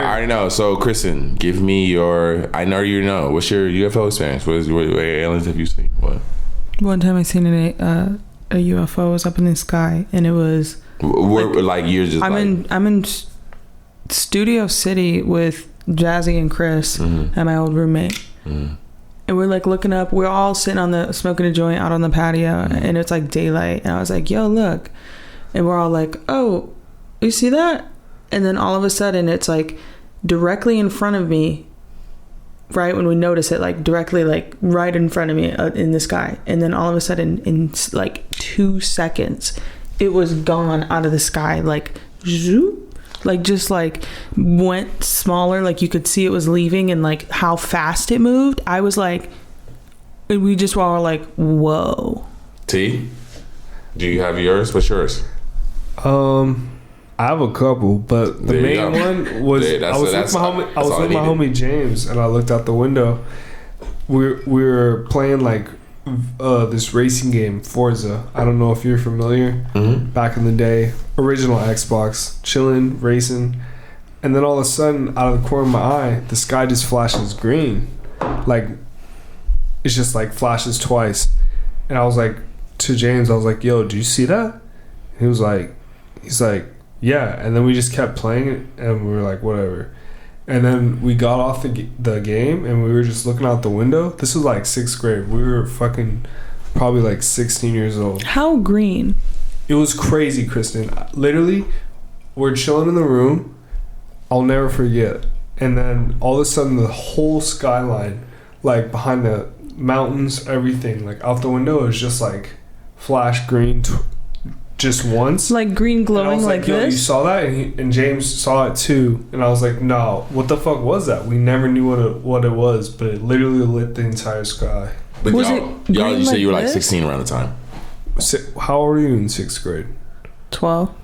already know. So Kristen, give me your. I know you know. What's your UFO experience? What aliens have you seen? What? One time I seen a UFO was up in the sky, and it was. You're just. I'm in Studio City with Jazzy and Chris and my old roommate, and we're like looking up. We're all sitting smoking a joint out on the patio, and it's like daylight. And I was like, "Yo, look!" And we're all like, "Oh, you see that?" And then all of a sudden, it's like directly in front of me. Right when we notice it, like directly, like right in front of me in the sky, and then all of a sudden, in like 2 seconds, it was gone out of the sky, like zoop. Like just like went smaller, like you could see it was leaving, and like how fast it moved. I was like, and we just all were like, whoa. T, do you have yours? What's yours? I have a couple, but the main one was I was with my homie James, and I looked out the window. We were playing like this racing game, Forza. I don't know if you're familiar. Back in the day, original Xbox, chilling, racing, and then all of a sudden, out of the corner of my eye, the sky just flashes green, like it's just like flashes twice. And I was like to James, I was like, "Yo, do you see that?" And he's like, "Yeah." And then we just kept playing it, and we were like, "Whatever." And then we got off the game, and we were just looking out the window. This was like 6th grade. We were fucking probably like 16 years old. How green? It was crazy, Kristen. Literally, we're chilling in the room. I'll never forget. And then all of a sudden, the whole skyline, like behind the mountains, everything, like out the window, is just like flash green, just once. Like green glowing like yo, this? You saw that? And James saw it too. And I was like, no, what the fuck was that? We never knew what it was, but it literally lit the entire sky. But Was y'all, it you green said you were like like this? 16 around the time. How old were you in 6th grade? 12,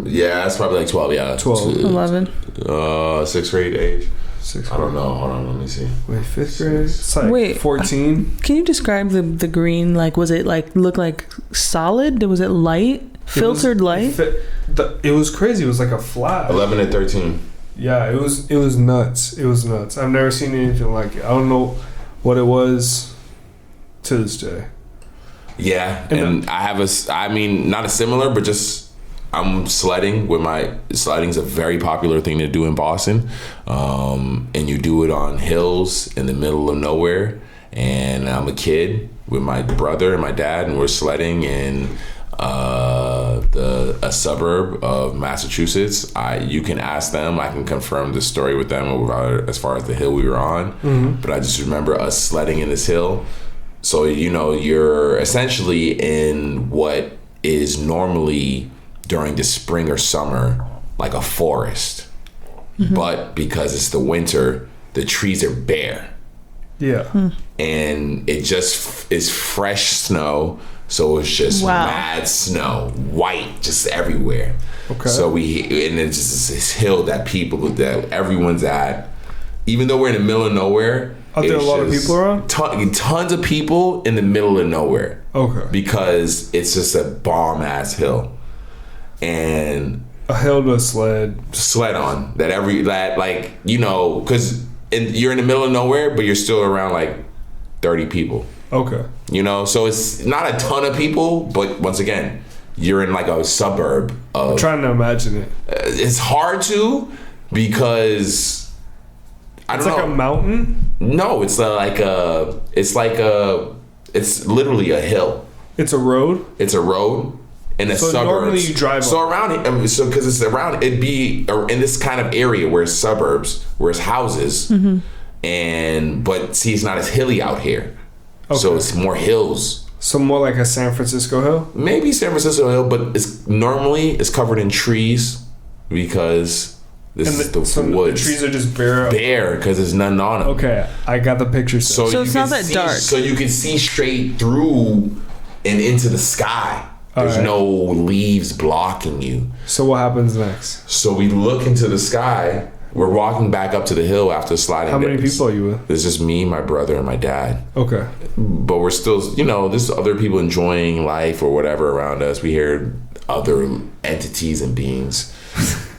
Yeah, that's probably like 12. Yeah, 12. 11. 6th grade age. 6th grade. I don't know. Hold on, let me see. Wait, 5th grade? It's like Wait, 14. Can you describe the green? Like, was it like look like solid? Was it light? Filtered light? It was crazy. It was like a flash. 11 and 13. Yeah, it was nuts. It was nuts. I've never seen anything like it. I don't know what it was to this day. Yeah, and I have not a similar, but just I'm sledding with sledding's a very popular thing to do in Boston, and you do it on hills in the middle of nowhere. And I'm a kid with my brother and my dad, and we're sledding in a suburb of Massachusetts. You can ask them. I can confirm the story with them as far as the hill we were on. Mm-hmm. But I just remember us sledding in this hill. So, you're essentially in what is normally during the spring or summer, like a forest. Mm-hmm. But because it's the winter, the trees are bare. Yeah. And it just is fresh snow. So it's just mad snow, white, just everywhere. Okay. So and it's just this hill that everyone's at. Even though we're in the middle of nowhere, are there a lot of people around? Tons of people in the middle of nowhere. Okay. Because it's just a bomb ass hill, and a hill to sled on because you're in the middle of nowhere, but you're still around like 30 people. Okay. So it's not a ton of people, but once again, you're in like a suburb of. I'm trying to imagine it. It's hard to because. It's like a mountain? No, it's literally a hill. It's a road? It's a road in a suburb. Normally you drive around it, because it's around, it'd be in this kind of area where it's suburbs, where it's houses, but see, it's not as hilly out here. Okay. So it's more hills. So more like a San Francisco hill? Maybe San Francisco hill, but it's covered in trees because this is the woods. The trees are just bare because there's nothing on them. Okay, I got the picture. So it's not that dark. So you can see straight through and into the sky. There's no leaves blocking you. So what happens next? So we look into the sky. We're walking back up to the hill after sliding. How many people are you with? There's just me, my brother, and my dad. Okay. But we're still, there's other people enjoying life or whatever around us. We hear other entities and beings.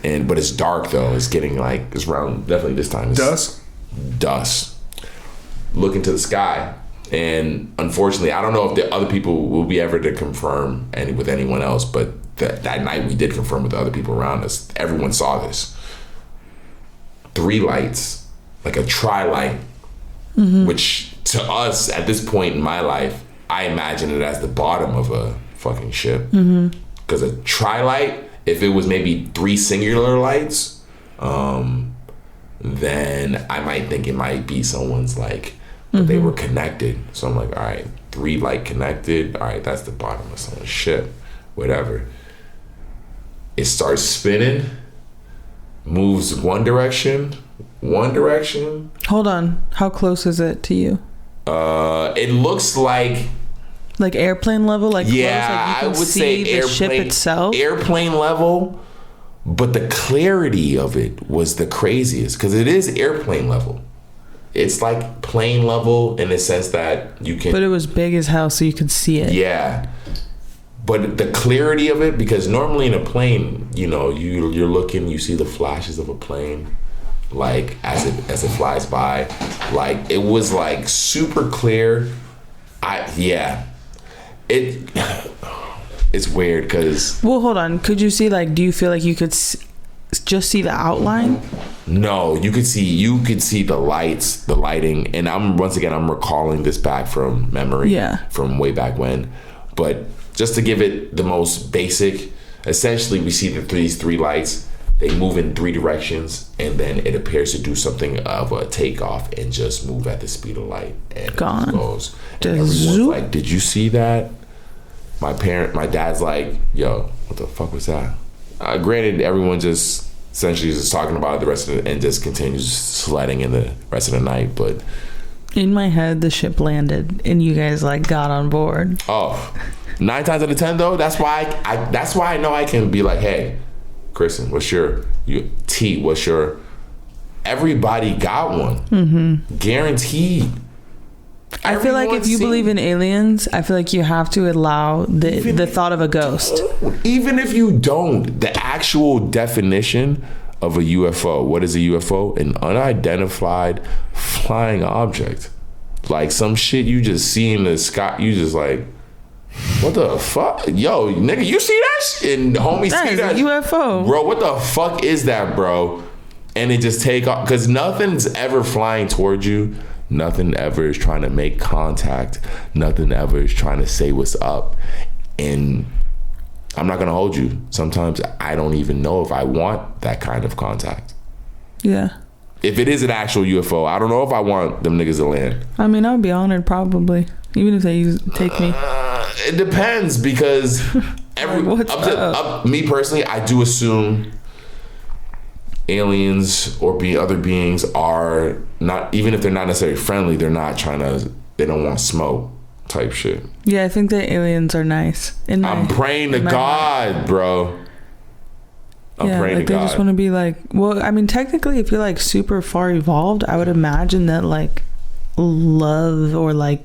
But it's dark though. It's getting it's around definitely this time. It's dusk. Look into the sky. And unfortunately, I don't know if the other people will be ever to confirm with anyone else, but that night we did confirm with the other people around us. Everyone saw this. 3 lights, like a tri-light, which to us at this point in my life, I imagine it as the bottom of a fucking ship. Because a tri-light, if it was maybe 3 singular lights, then I might think it might be someone's but they were connected. So I'm like, all right, 3 light connected. All right, that's the bottom of someone's ship, whatever. It starts spinning, moves one direction. Hold on. How close is it to you? It looks like airplane level, close, I would say the ship itself. Airplane level, but the clarity of it was the craziest because it is airplane level. It's like plane level in the sense that you can. But it was big as hell, so you could see it. Yeah, but the clarity of it, because normally in a plane, you're looking, you see the flashes of a plane, as it flies by, it was super clear. It's weird because. Well, hold on. Could you see do you feel like you could just see the outline? No, you could see the lights, the lighting, and I'm recalling this back from memory, from way back when. But just to give it the most basic, essentially we see these three lights. They move in three directions, and then it appears to do something of a takeoff and just move at the speed of light, and it just goes. And everyone's like, "Did you see that?" My dad's like, "Yo, what the fuck was that?" Granted, everyone just essentially is talking about it the rest of it and just continues sledding in the rest of the night. But in my head, the ship landed, and you guys like got on board. Oh, 9 times out of 10 though. That's why I know I can be like, "Hey, Kristen, what's your T? What's your?" Everybody got one, guaranteed. I feel like if you believe in aliens, I feel like you have to allow the thought of a ghost. Even if you don't, the actual definition of a UFO. What is a UFO? An unidentified flying object. Like some shit you just see in the sky. You just like, what the fuck? Yo, nigga, you see that shit? And homie see that? That is a UFO. Bro, what the fuck is that, bro? And it just take off. Because nothing's ever flying towards you. Nothing ever is trying to make contact. Nothing ever is trying to say what's up. And I'm not going to hold you. Sometimes I don't even know if I want that kind of contact. Yeah. If it is an actual UFO, I don't know if I want them niggas to land. I mean, I would be honored probably. Even if they take me. It depends because me personally, I do assume aliens or other beings are not, even if they're not necessarily friendly, they don't want smoke type shit. Yeah, I think the aliens are nice. I'm praying to God, bro. I'm praying to God. They just want to be like, well, I mean, technically, if you're like super far evolved, I would imagine that like love or like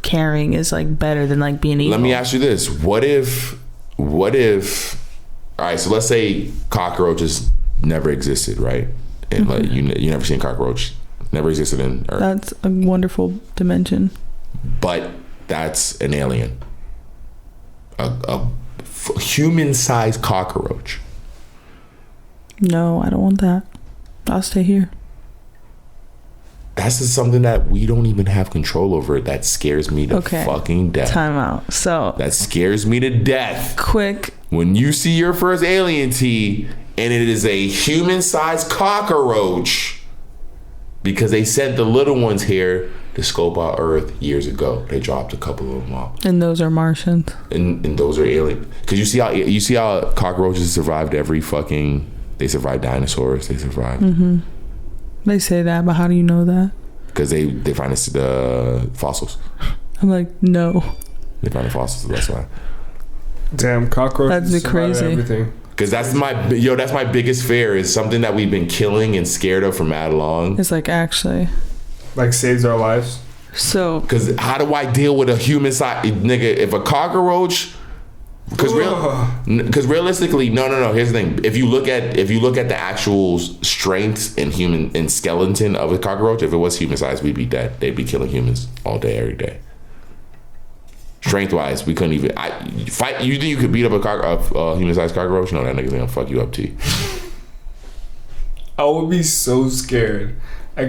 caring is like better than like being evil. Let me ask you this. What if, all right, so let's say cockroaches never existed, right? And like you never seen a cockroach, never existed in Earth. That's a wonderful dimension. But that's an alien, a human-sized cockroach. No, I don't want that. I'll stay here. That's just something that we don't even have control over. That scares me to fucking death. Time out. So that scares me to death. Quick. When you see your first alien T, and it is a human-sized cockroach, because they sent the little ones here to scope out Earth years ago. They dropped a couple of them off. And those are Martians. And those are alien. Because you see how cockroaches survived they survived dinosaurs. They survived. They say that, but how do you know that? Because they find the fossils. I'm like, no. They find the fossils, that's why. Damn, cockroaches. That's crazy. Everything. Because that's my biggest fear, is something that we've been killing and scared of for mad long. It's like actually. Like saves our lives. So. Because how do I deal with a human side nigga? If a cockroach. Because realistically, no. Here's the thing: if you look at the actual strength and skeleton of a cockroach, if it was human sized, we'd be dead. They'd be killing humans all day, every day. Strength wise, we couldn't even fight. You think you could beat up a human sized cockroach? No, that nigga's gonna fuck you up, T. I would be so scared.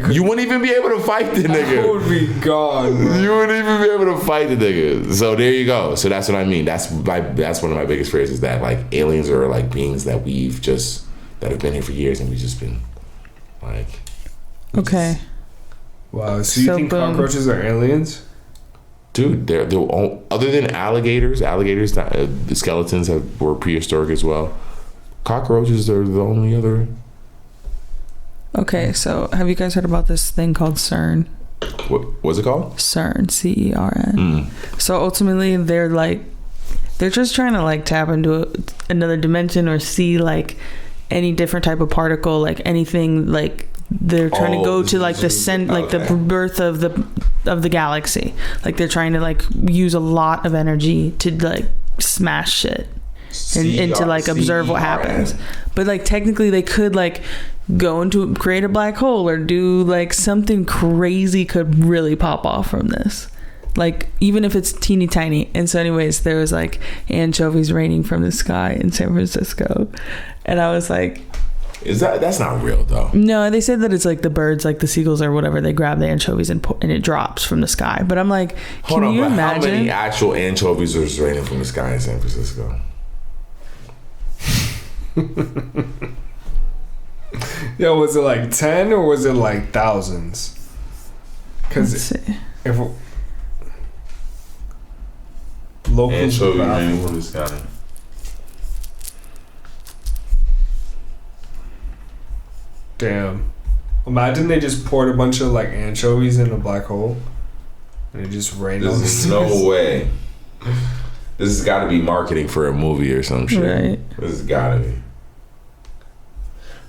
You wouldn't even be able to fight the nigga. I would be gone, bro. You wouldn't even be able to fight the nigga. So there you go. So that's what I mean. That's one of my biggest fears, is that like aliens are like beings that that have been here for years, and we've just been like. Okay. Wow. So you think cockroaches are aliens? Dude, they're other than alligators, the skeletons were prehistoric as well. Cockroaches are the only other. Okay, so have you guys heard about this thing called CERN? What was it called? CERN, CERN. So ultimately, they're just trying to like tap into another dimension or see like any different type of particle, like anything, like they're trying to go to like the birth of the galaxy. Like they're trying to like use a lot of energy to like smash shit and to like observe what happens. But like technically they could like go into create a black hole or do like something crazy could really pop off from this, like even if it's teeny tiny. And so anyways, there was like anchovies raining from the sky in San Francisco, and I was like, That's not real though? No, they said that it's like the birds, like the seagulls or whatever. They grab the anchovies and it drops from the sky. But I'm like, can you imagine? How many actual anchovies was raining from the sky in San Francisco? Yo, was it like 10 or was it like thousands? Because if locals raining from the sky. Damn. Imagine they just poured a bunch of like anchovies in a black hole and it just rained on the There's no way. This has got to be marketing for a movie or some shit. Right. This has got to be.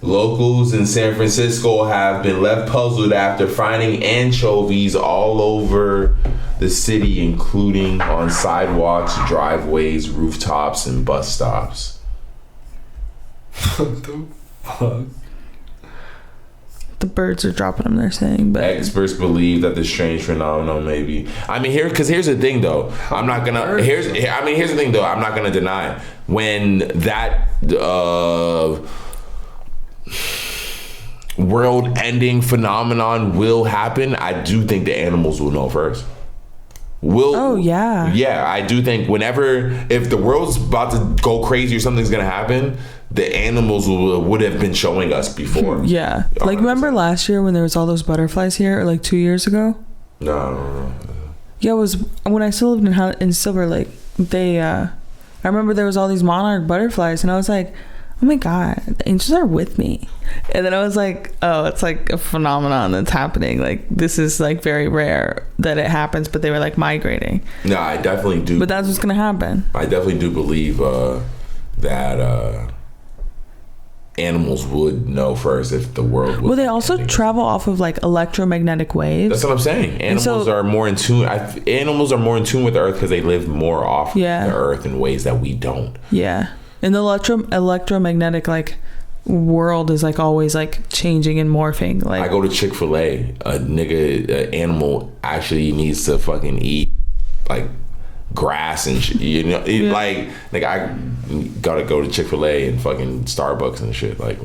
Locals in San Francisco have been left puzzled after finding anchovies all over the city, including on sidewalks, driveways, rooftops, and bus stops. What the fuck? The birds are dropping them, they're saying. But experts believe that the strange phenomenon may be. I mean, here's the thing though. I'm not gonna. Here's the thing though. I'm not gonna deny when that world-ending phenomenon will happen. I do think the animals will know first. Oh yeah. Yeah, I do think if the world's about to go crazy or something's gonna happen, the animals would have been showing us before. Yeah. Like, remember last year when there was all those butterflies here, or like 2 years ago? No. Yeah, it was when I still lived in Silver Lake. I remember there was all these monarch butterflies, and I was like, oh my God, the angels are with me. And then I was like, oh, it's like a phenomenon that's happening. Like, this is like very rare that it happens, but they were like migrating. No, I definitely do. But that's what's going to happen. I definitely do believe that animals would know first if the world was. Well, they also travel off of like electromagnetic waves. That's what I'm saying. Animals are more in tune. Animals are more in tune with the earth because they live more off the earth in ways that we don't. Yeah. And the electromagnetic like world is like always like changing and morphing. Like, I go to Chick-fil-A, an animal actually needs to fucking eat like grass and shit, you know. Like I gotta go to Chick-fil-A and fucking Starbucks and shit. Like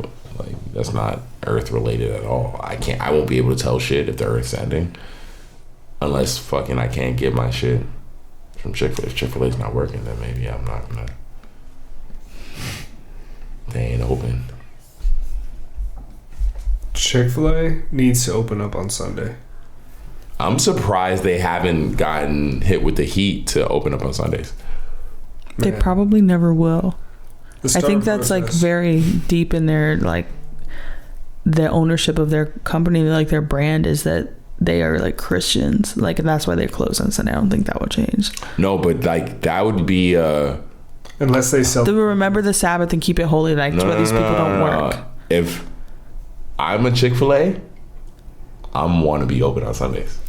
that's not earth related at all. I won't be able to tell shit if the earth's ending unless fucking I can't get my shit from Chick-fil-A. If Chick-fil-A's not working, then maybe I'm not gonna. They ain't open. Chick-fil-A needs to open up on Sunday. I'm surprised they haven't gotten hit with the heat to open up on Sundays. They probably never will. I think that's like very deep in their like the ownership of their company, like their brand is that they are like Christians, like, and that's why they're closed on Sunday. I don't think that will change. No, but like that would be unless they sell. They will remember the Sabbath and keep it holy. Like that's why these people don't work. If I'm a Chick-fil-A, I'm want to be open on Sundays.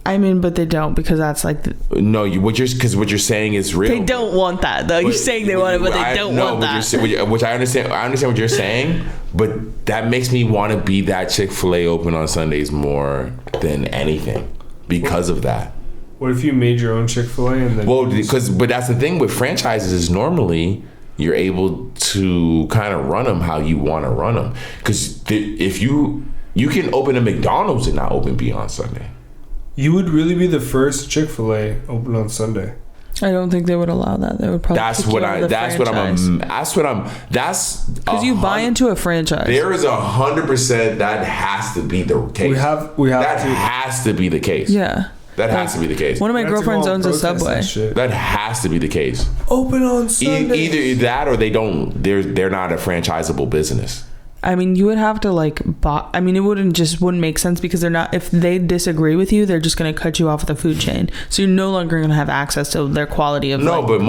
I mean, but they don't because that's like what you're saying is real. They don't want that though. You're saying they want it, but they don't want that. Which I understand. I understand what you're saying, but that makes me want to be that Chick-fil-A open on Sundays more than anything because of that. What if you made your own Chick-fil-A and then? Well, but that's the thing with franchises is normally you're able to kind of run them how you want to run them. Because if you can open a McDonald's and not open Beyond Sunday. You would really be the first Chick-fil-A open on Sunday. I don't think they would allow that. They would probably. That's because you buy into a franchise. There is 100% that has to be the case. We have that has to be the case. Yeah. That has to be the case. One of my girlfriends owns a Subway. That has to be the case. Open on Sunday. Either that or they don't. They're not a franchisable business. I mean, you would have to like buy. I mean, it wouldn't make sense because they're not. If they disagree with you, they're just going to cut you off the food chain. So you're no longer going to have access to their quality of. No, but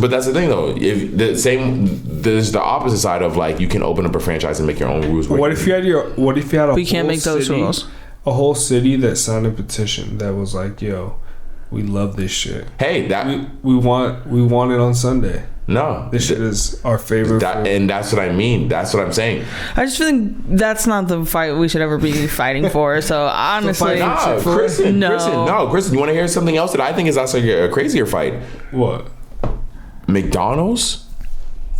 that's the thing though. If there's the opposite side of like you can open up a franchise and make your own rules. What if you had a? We can't make those rules. A whole city that signed a petition that was like, "Yo, we love this shit. Hey, we want it on Sunday." No, this shit is our favorite. And that's what I mean. That's what I'm saying. I just think that's not the fight we should ever be fighting for. So honestly, Kristen, you want to hear something else that I think is also a crazier fight? What? McDonald's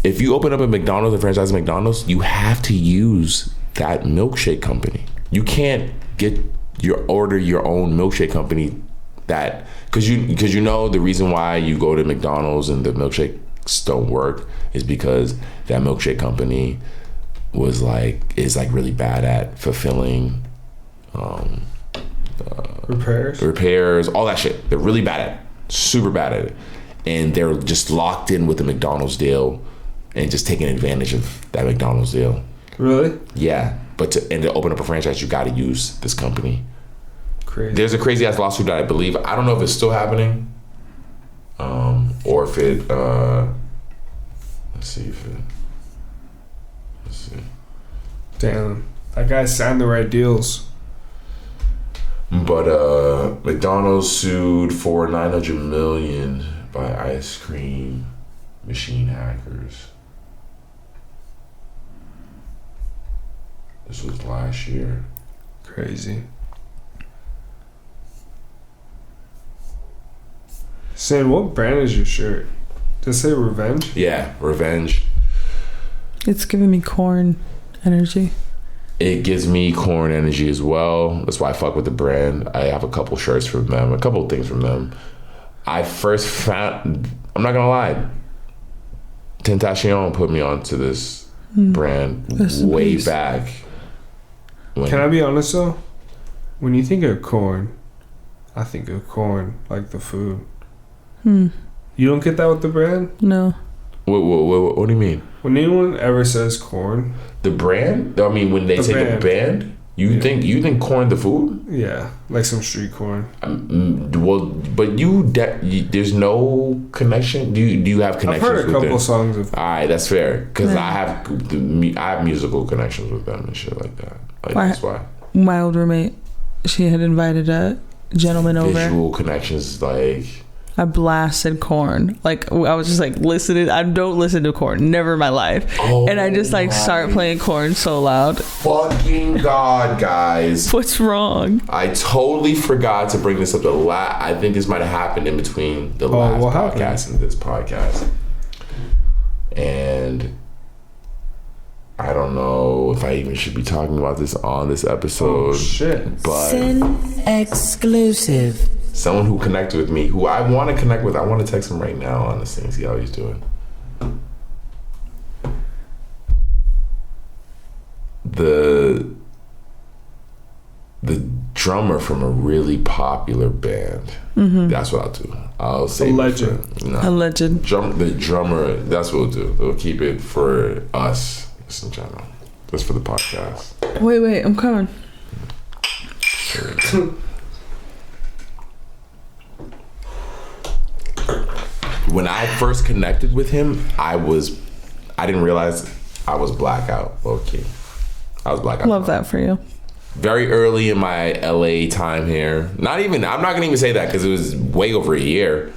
if you open up a McDonald's, a franchise McDonald's, you have to use that milkshake company. You can't order your own milkshake company because you know the reason why you go to McDonald's and the milkshakes don't work is because that milkshake company is really bad at fulfilling repairs, all that shit. They're really bad at it, super bad at it, and they're just locked in with the McDonald's deal and just taking advantage of that McDonald's deal. Really? Yeah, but to open up a franchise, you got to use this company. Crazy. There's a crazy ass lawsuit that I believe, I don't know if it's still happening, or if it. Let's see. Damn, that guy signed the right deals. But McDonald's sued for $900 million by ice cream machine hackers. This was last year. Crazy. Sam, what brand is your shirt? Does it say Revenge? Yeah, Revenge. It's giving me corn energy. It gives me corn energy as well. That's why I fuck with the brand. I have a couple shirts from them, a couple things from them. I first found, I'm not gonna lie, Tentacion put me onto this brand way back. Can I be honest though? When you think of corn, I think of corn like the food. You don't get that with the brand? No. What do you mean? When anyone ever says corn, the brand? I mean, when they say the band, you think corn the food? Yeah, like some street corn. Well, but there's no connection. Do you have connections? I've heard a couple songs of. All right, that's fair because I have musical connections with them and shit like that. That's why. My old roommate, she had invited a gentleman over. Visual connections, like. I blasted corn. Like, I was just like listening. I don't listen to corn. Never in my life. And I just like start playing corn so loud. Fucking God, guys. What's wrong? I totally forgot to bring this up. I think this might have happened in between the last podcast and this podcast. And I don't know if I even should be talking about this on this episode. Oh, shit. But Sin exclusive. Someone who connected with me, who I want to connect with, I want to text him right now, honestly, and see how he's doing. The drummer from a really popular band. That's what I'll do. I'll say a legend. A legend. The drummer. That's what we'll do. We'll keep it for us, just in general, just for the podcast. Wait, I'm coming. When I first connected with him, I didn't realize I was blackout. Low-key. I was blackout. Love that for you. Very early in my LA time here. I'm not gonna even say that because it was way over a year.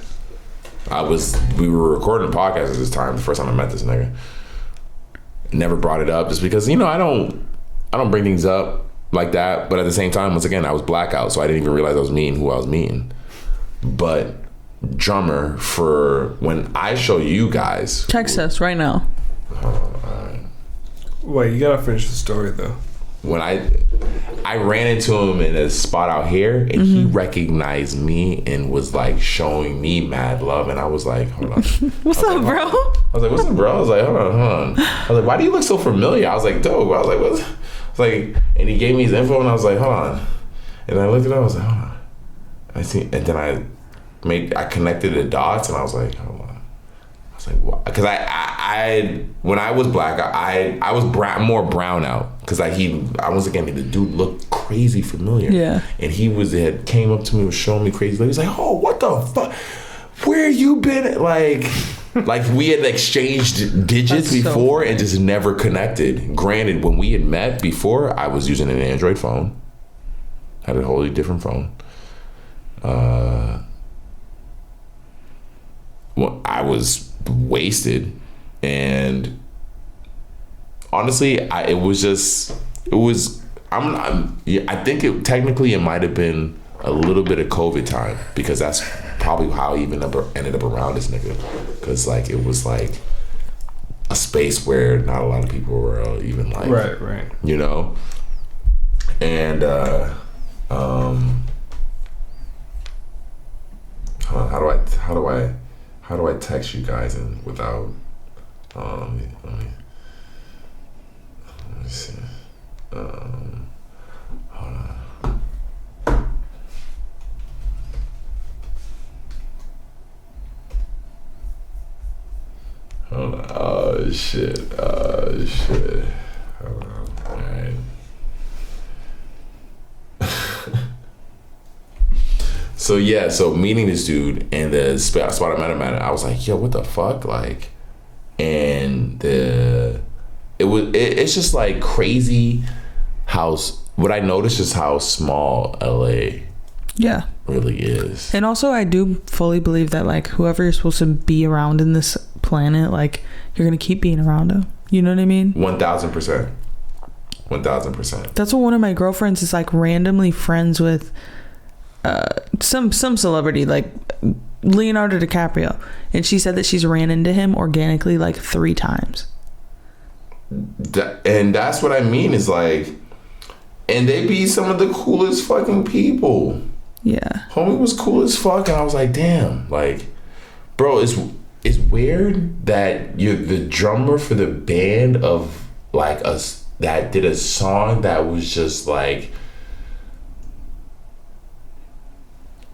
We were recording a podcast at this time, the first time I met this nigga. Never brought it up just because, I don't bring things up like that. But at the same time, once again, I was blackout, so I didn't even realize I was meeting who I was meeting. But drummer for when I show you guys. Text us right now. Wait, you gotta finish the story though. When I ran into him in a spot out here and he recognized me and was like showing me mad love, and I was like, hold on. What's up, bro? I was like, what's up, bro? I was like, hold on. I was like, why do you look so familiar? I was like, dope. I was like, what? I was like, and he gave me his info and I was like, hold on. And I looked at it, I was like, hold on. And then I connected the dots and I was like, hold on. I was like, what? Because I when I was black, I was more brown out because the dude looked crazy familiar. Yeah. And he came up to me, was showing me crazy. He was like, oh, what the fuck? Where you been? Like we had exchanged digits before and just never connected. Granted, when we had met before, I was using an Android phone. Had a wholly different phone. Well, I was wasted, and honestly, I think it might have been a little bit of COVID time because that's probably how I even ended up around this nigga, because like it was like a space where not a lot of people were even like, right. You know, and how do I text you guys and without let me see. Hold on. Hold on. Oh shit. Hold on. Alright. So meeting this dude and the spot I met him at, I was like, yo, what the fuck? Like, and it's just like crazy how, what I noticed is how small LA really is. And also I do fully believe that like whoever you're supposed to be around in this planet, like you're gonna keep being around them. You know what I mean? 1000%. That's what one of my girlfriends is like randomly friends with some celebrity like Leonardo DiCaprio, and she said that she's ran into him organically like 3 times. And that's what I mean is like, and they be some of the coolest fucking people. Yeah, homie was cool as fuck, and I was like, damn, like, bro, it's weird that you're the drummer for the band of like us that did a song that was just like,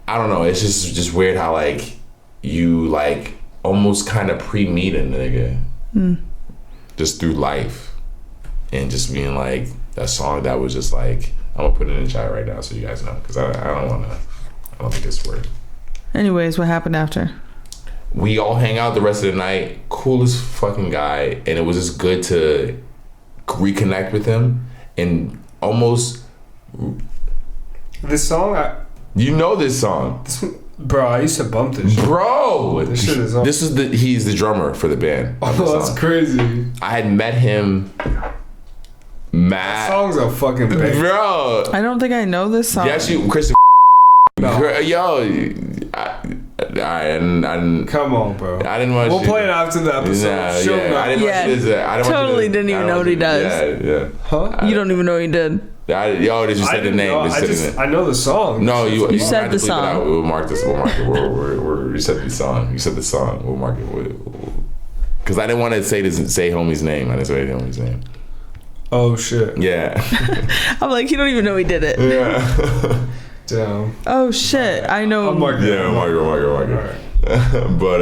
I don't know, it's just weird how like you like almost kind of pre-meet a nigga just through life, and just being like that song that was just like, I'm gonna put it in the chat right now so you guys know, because I don't think it's worth. Anyways, what happened after? We all hang out the rest of the night. Coolest fucking guy, and it was just good to reconnect with him. And almost this song, you know this song, bro. I used to bump this shit. Bro, this shit is on. He's the drummer for the band. Oh, that's crazy. I had met him. That song's a fucking banger. Bro, I don't think I know this song. Yes, you, Kristen. No. Yo, I didn't. Come on, bro. I didn't want. We'll play it after the episode. I didn't want you to. Totally didn't even know what he does. Yeah. Huh? You don't even know what he did. Yo, did you say the name? I know the song. No, you said the song. We'll mark this. We'll mark it. You said the song. You said the song. We'll mark it. Because I didn't want to say homie's name. I didn't say homie's name. Oh shit. Yeah. I'm like, you don't even know he did it. Yeah. Damn. Oh shit. I know. Mark it. Right. But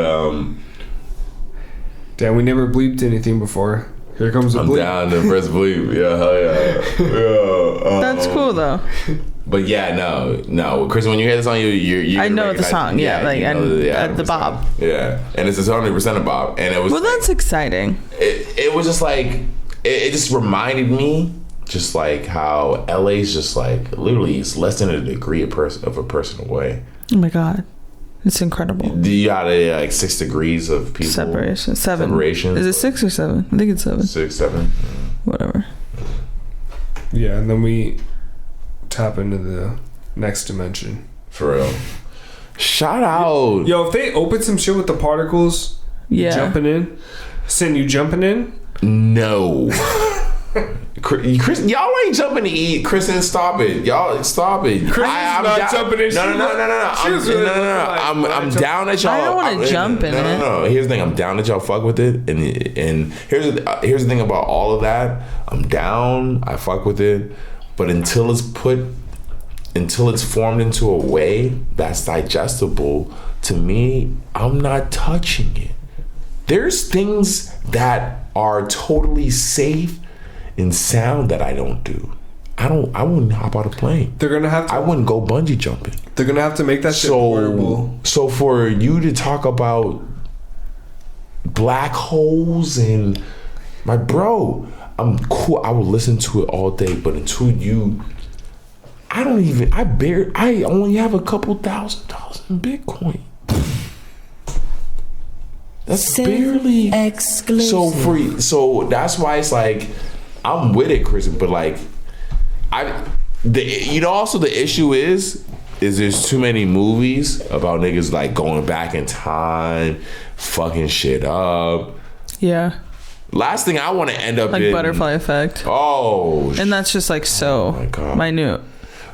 damn, we never bleeped anything before. Here comes a bleep. I'm down to press bleep. Yeah, hell yeah. That's cool though. But yeah, no, Chris. When you hear the song, you I know the song. Yeah, like the Bob. Yeah, and it's 100% a Bob, and it was. Well, that's exciting. It was just like it just reminded me, just like how LA's just like literally it's less than a degree of a person away. Oh my god, it's incredible. You got like 6 degrees of people separation. 7 separation. Is it 6 or 7? I think it's 7. 6, 7. Whatever. Yeah, and then we tap into the next dimension. For real. Shout out. Yo, if they open some shit with the particles, jumping in, Sin, you jumping in? No. Chris, y'all ain't jumping to eat. Kristen, stop it. Y'all, stop it. I'm not jumping in. No. I'm down that y'all. I don't want to jump in it. No. Here's the thing. I'm down that y'all fuck with it. And here's the thing about all of that. I'm down. I fuck with it. But until it's formed into a way that's digestible, to me, I'm not touching it. There's things that are totally safe in sound that I don't do. I wouldn't hop out a plane. They're gonna have to. I wouldn't go bungee jumping. They're gonna have to make that shit portable. So for you to talk about black holes and my bro, I'm cool. I will listen to it all day, but until you, I only have a couple $1,000 in Bitcoin. That's barely exclusive. So that's why it's like I'm with it, Kristen, but like also the issue is there's too many movies about niggas like going back in time, fucking shit up. Yeah. Last thing I want to end up like in, Butterfly Effect. Oh, and that's just like so minute.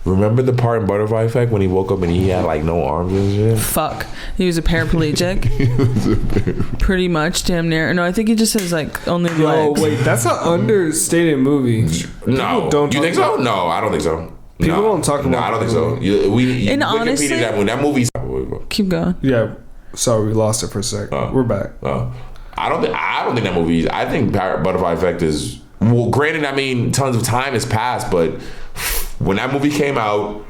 Remember the part in Butterfly Effect when he woke up and he had like no arms and shit? Fuck. He was a paraplegic. Pretty much, damn near. No, I think he just has like only legs. Oh wait, that's an understated movie. No, don't you think so? No, I don't think so. People don't talk about. No, I don't think so. And honestly, that movie's. Keep going. Yeah, sorry, we lost it for a sec. We're back. I don't think that movie. I think Butterfly Effect is. Well, granted, I mean, tons of time has passed, but when that movie came out,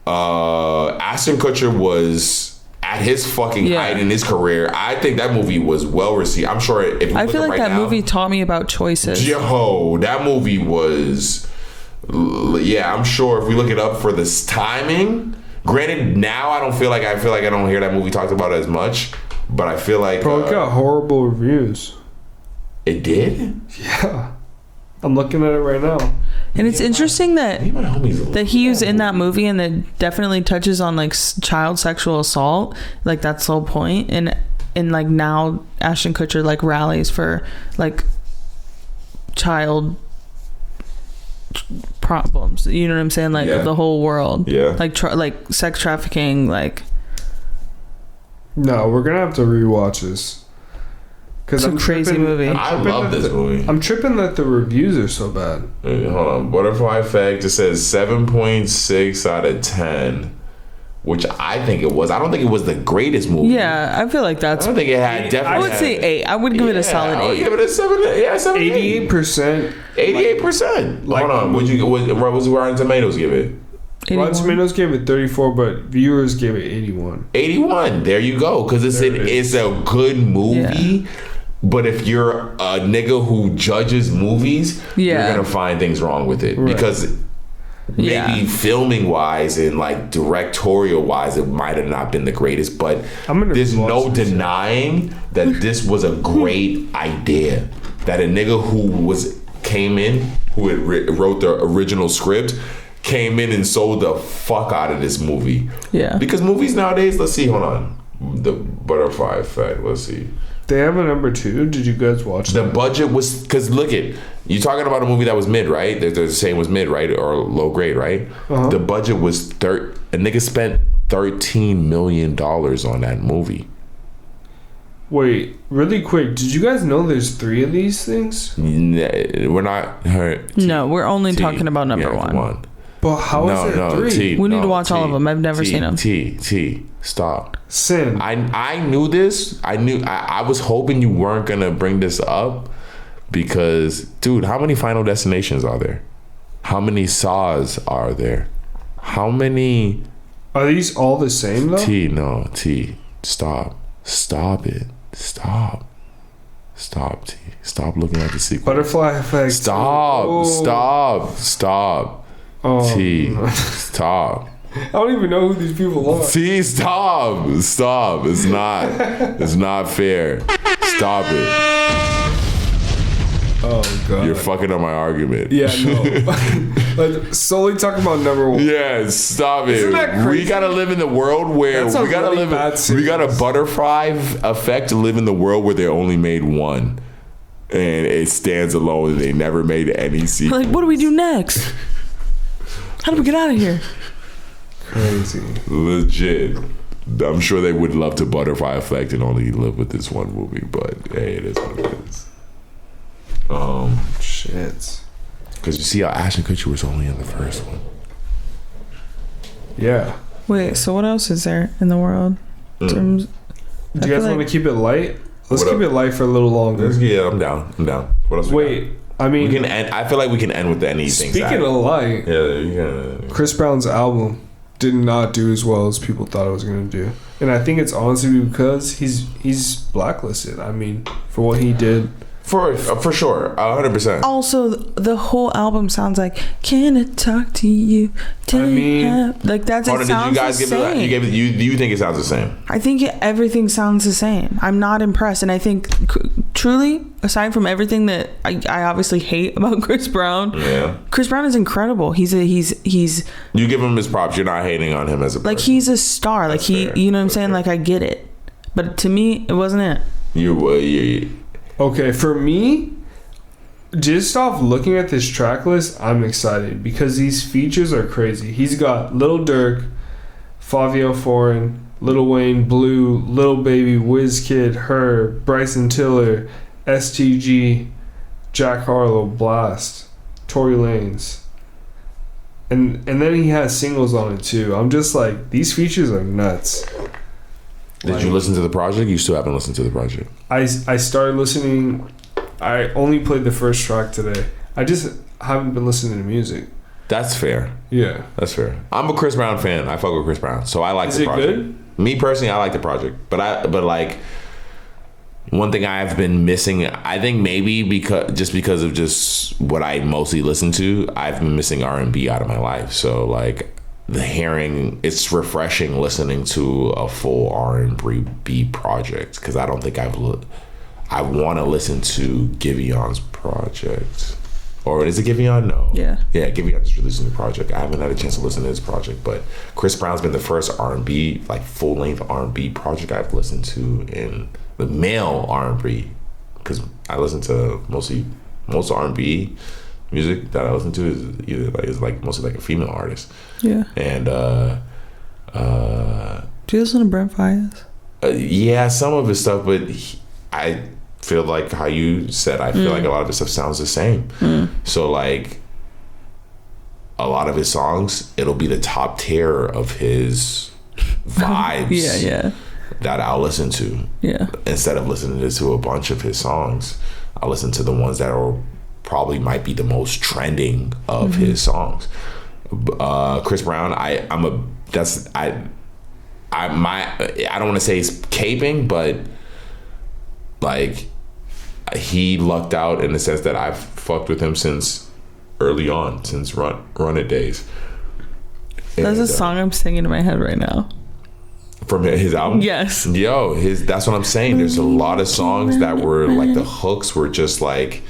Ashton Kutcher was at his fucking height in his career. I think that movie was well received. I'm sure if I feel like that movie taught me about choices. Yo, that movie was. Yeah, I'm sure if we look it up for this timing. Granted, now I feel like I don't hear that movie talked about as much, but I feel like bro, it got horrible reviews. It did? Yeah. I'm looking at it right now. And it's interesting that he was in that movie and that definitely touches on like child sexual assault. Like that's the whole point. And like now Ashton Kutcher like rallies for like child problems. You know what I'm saying? Like the whole world. Yeah. Like sex trafficking. Like. No, we're gonna have to rewatch this. It's a crazy movie. I love this movie. I'm tripping that the reviews are so bad. Hold on. Butterfly Effect, it says 7.6 out of 10, which I think it was. I don't think it was the greatest movie. Yeah, I feel like that's. I don't think it had definitely. I would say 8. I would give it a solid 8. I would give it a 7. Yeah, 7. 88%. 88%. Hold on. What was Rotten Tomatoes give it? 81. Rotten Tomatoes gave it 34, but viewers gave it 81. 81. There you go. Because it's a good movie. Yeah. But if you're a nigga who judges movies, you're gonna find things wrong with it because maybe filming wise and like directorial wise, it might have not been the greatest. But there's no denying that this was a great idea. That a nigga who came in, who had wrote the original script, came in and sold the fuck out of this movie. Yeah. Because movies nowadays, let's see, hold on, the Butterfly Effect. Let's see. They have a number 2. Did you guys watch that? The budget was, because look it, you're talking about a movie that was mid, right? They're saying was mid, right? Or low grade, right? Uh-huh. The budget was a nigga spent $13 million on that movie. Wait, really quick, did you guys know there's 3 of these things? We're not No, we're only talking about number 1. But how is there 3? We need to watch all of them. I've never seen them. Stop. Sin. I knew this. I was hoping you weren't gonna bring this up because, dude, how many Final Destinations are there? How many Saws are there? How many? Are these all the same though? T. Stop it. Stop, T. Stop looking at the sequel. Butterfly Effect. Stop. Oh, T. No. Stop. I don't even know who these people are. T. Stop. It's not fair. Stop it. Oh god. You're fucking up my argument. Yeah, no. Like solely talking about number 1. Yeah, stop it. Isn't that crazy? We gotta live in the world where we got a Butterfly Effect to live in the world where they only made 1. And it stands alone and they never made any sequel. Like, what do we do next? How do we get out of here? Crazy. Legit. I'm sure they would love to Butterfly Effect and only live with this one movie, but hey, it is what it is. Shit. Because you see how Ashton Kutcher was only in the first one. Yeah. Wait, so what else is there in the world? Do you guys want to keep it light? Let's keep it light for a little longer. Yeah, I'm down. What else? Wait, I mean, we can end. I feel like we can end with anything. Speaking of light, Chris Brown's album did not do as well as people thought it was going to do, and I think it's honestly because he's blacklisted. I mean, for what he did. For sure, 100%. Also, the whole album sounds like "Can I talk to you?" Like that's it. Sounds the same. Do you think it sounds the same? I think everything sounds the same. I'm not impressed, and I think truly, aside from everything that I obviously hate about Chris Brown, Chris Brown is incredible. He's you give him his props. You're not hating on him as a person. Like he's a star. That's like fair. You know what I'm saying? Fair. Like I get it, but to me, it wasn't it. Okay, for me, just off looking at this track list, I'm excited because these features are crazy. He's got Lil Durk, Fabio Foreign, Lil Wayne, Blue, Lil Baby, Wizkid, Her, Bryson Tiller, STG, Jack Harlow, Blast, Tory Lanez. And then he has singles on it too. I'm just like, these features are nuts. Did you listen to the project? You still haven't listened to the project. I started listening. I only played the first track today. I just haven't been listening to music. That's fair. Yeah. That's fair. I'm a Chris Brown fan. I fuck with Chris Brown. So I like the project. Is it good? Me personally, I like the project. But like, one thing I've been missing, I think maybe because of just what I mostly listen to, I've been missing R&B out of my life. So like it's refreshing listening to a full R&B project, because I don't think I want to listen to Givion's project. Or is it Giveon? No. Yeah. Yeah, Giveon just released a new project. I haven't had a chance to listen to his project, but Chris Brown's been the first R&B, like full-length R&B project I've listened to in the male R&B, because I listen to most R&B music that I listen to is mostly like a female artist. Yeah. And do you listen to Brent Faiyaz? Yeah, some of his stuff, but I feel like how you said, I feel like a lot of his stuff sounds the same. So like a lot of his songs, it'll be the top tier of his vibes. yeah. That I'll listen to. Yeah. Instead of listening to a bunch of his songs, I'll listen to the ones that are probably might be the most trending of his songs. Chris Brown, I don't want to say he's caping, but like he lucked out in the sense that I've fucked with him since early on, since Run It days. There's a song I'm singing in my head right now. From his album? Yes. Yo, that's what I'm saying. There's a lot of songs that were like, the hooks were just like,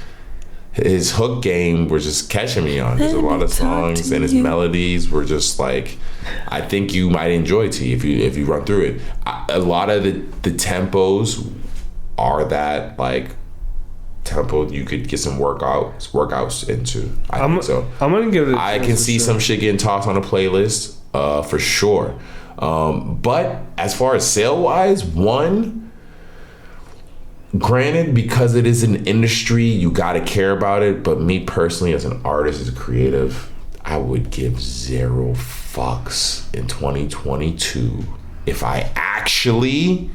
his hook game was just catching me on. There's a lot of songs and his melodies were just like, I think you might enjoy T if you run through it. A lot of the tempos are that like tempo you could get some workouts into. I think so. I'm gonna give it I can see some shit getting tossed on a playlist for sure. But as far as sale wise, granted, because it is an industry, you gotta care about it. But me personally, as an artist, as a creative, I would give 0 fucks in 2022 if I actually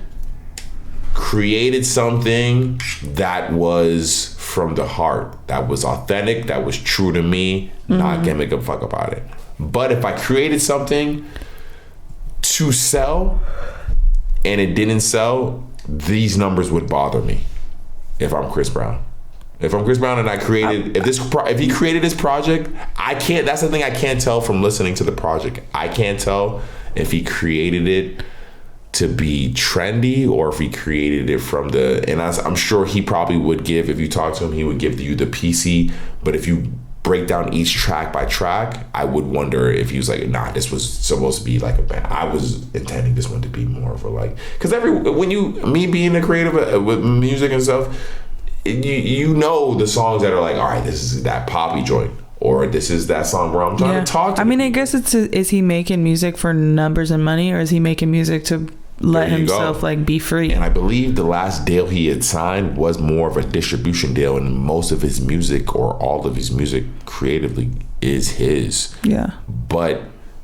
created something that was from the heart, that was authentic, that was true to me, not gonna make a fuck about it. But if I created something to sell and it didn't sell, these numbers would bother me. If I'm Chris Brown and I created, if he created this project, I can't, that's the thing I can't tell from listening to the project. I can't tell if he created it to be trendy or if he created it from and I'm sure he probably would give, if you talk to him, he would give you the PC, but if you break down each track by track, I would wonder if he was like, nah, this was supposed to be like a band. I was intending this one to be more of a like, because me being a creative with music and stuff, you know the songs that are like, all right, this is that poppy joint, or this is that song where I'm trying to talk to I guess is he making music for numbers and money, or is he making music to let himself like be free? And I believe the last deal he had signed was more of a distribution deal, and most of his music or all of his music creatively is his. Yeah. But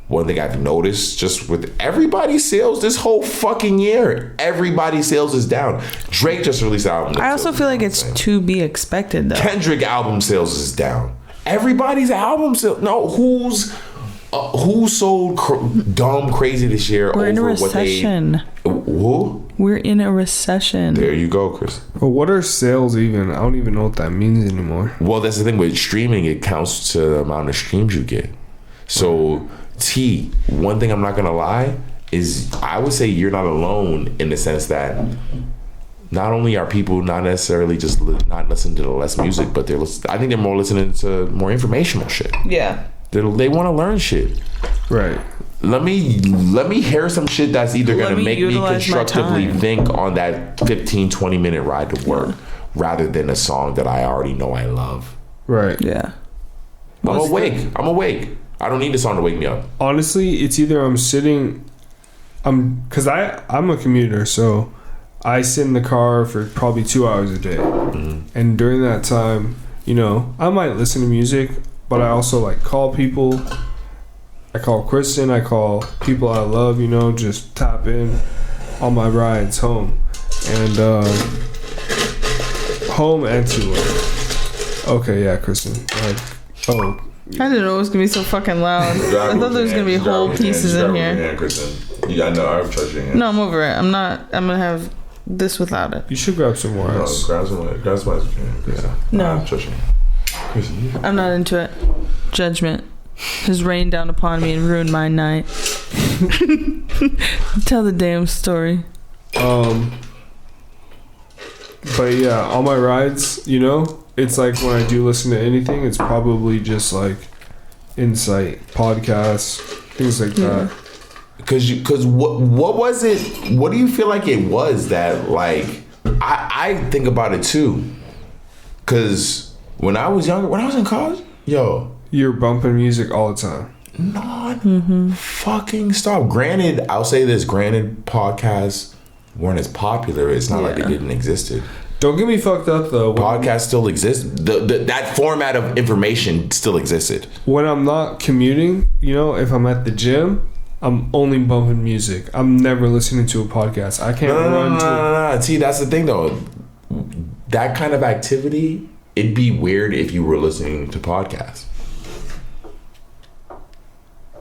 one thing I've noticed just with everybody's sales this whole fucking year, everybody's sales is down. Drake just released an album. I also feel like it's to be expected though. Kendrick album sales is down. Everybody's album sales. No, who sold dumb crazy this year? We're in a recession. We're in a recession. There you go, Chris. Well, what are sales even? I don't even know what that means anymore. Well, that's the thing with streaming. It counts to the amount of streams you get. So, T, one thing I'm not going to lie is I would say you're not alone in the sense that not only are people not necessarily just not listening to the less music, but I think they're more listening to more informational shit. Yeah. They want to learn shit. Right. Let me hear some shit that's either going to make me constructively think on that 15-20 minute ride to work. rather than a song that I already know I love. Right. Yeah. I'm awake. I don't need a song to wake me up. Honestly, it's either I'm a commuter, so I sit in the car for probably 2 hours a day. Mm-hmm. And during that time, you know, I might listen to music, but I also like call people. I call Kristen, I call people I love, you know, just tap in on my rides home. And home and to work. Okay, yeah, Kristen. I didn't know it was gonna be so fucking loud. I thought there was gonna be whole pieces in here. Yeah, I know. I trust your hand. No, I'm over it. I'm gonna have this without it. You should grab some more ice. Grab some ice. Yeah. No. I trust your hand. I'm not into it. Judgment has rained down upon me and ruined my night. Tell the damn story. But yeah, on my rides, you know, it's like when I do listen to anything, it's probably just like insight, podcasts, things like that. Cause what was it? What do you feel like it was that like I think about it too. Cause when I was younger, when I was in college, you're bumping music all the time. Fucking stop. Granted, I'll say this. Granted, podcasts weren't as popular. It's not like they didn't exist. Don't get me fucked up though. Podcasts still exist. That format of information still existed. When I'm not commuting, you know, if I'm at the gym, I'm only bumping music. I'm never listening to a podcast. I can't run to. No. See, that's the thing though. That kind of activity, it'd be weird if you were listening to podcasts.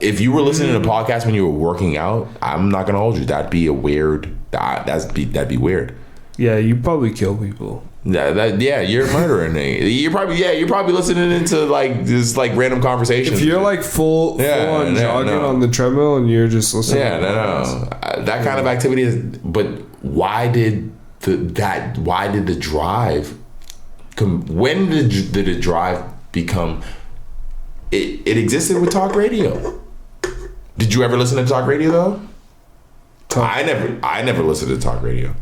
If you were listening to podcasts when you were working out, I'm not gonna hold you. That'd be a weird. That'd be weird. Yeah, you probably kill people. Yeah, you're murdering. You're probably listening into like this like random conversations. If you're like full on jogging on the treadmill and you're just listening. Yeah, no. That kind of activity is. But why did the drive? When did the drive become? It existed with talk radio. Did you ever listen to talk radio though? I never listened to talk radio.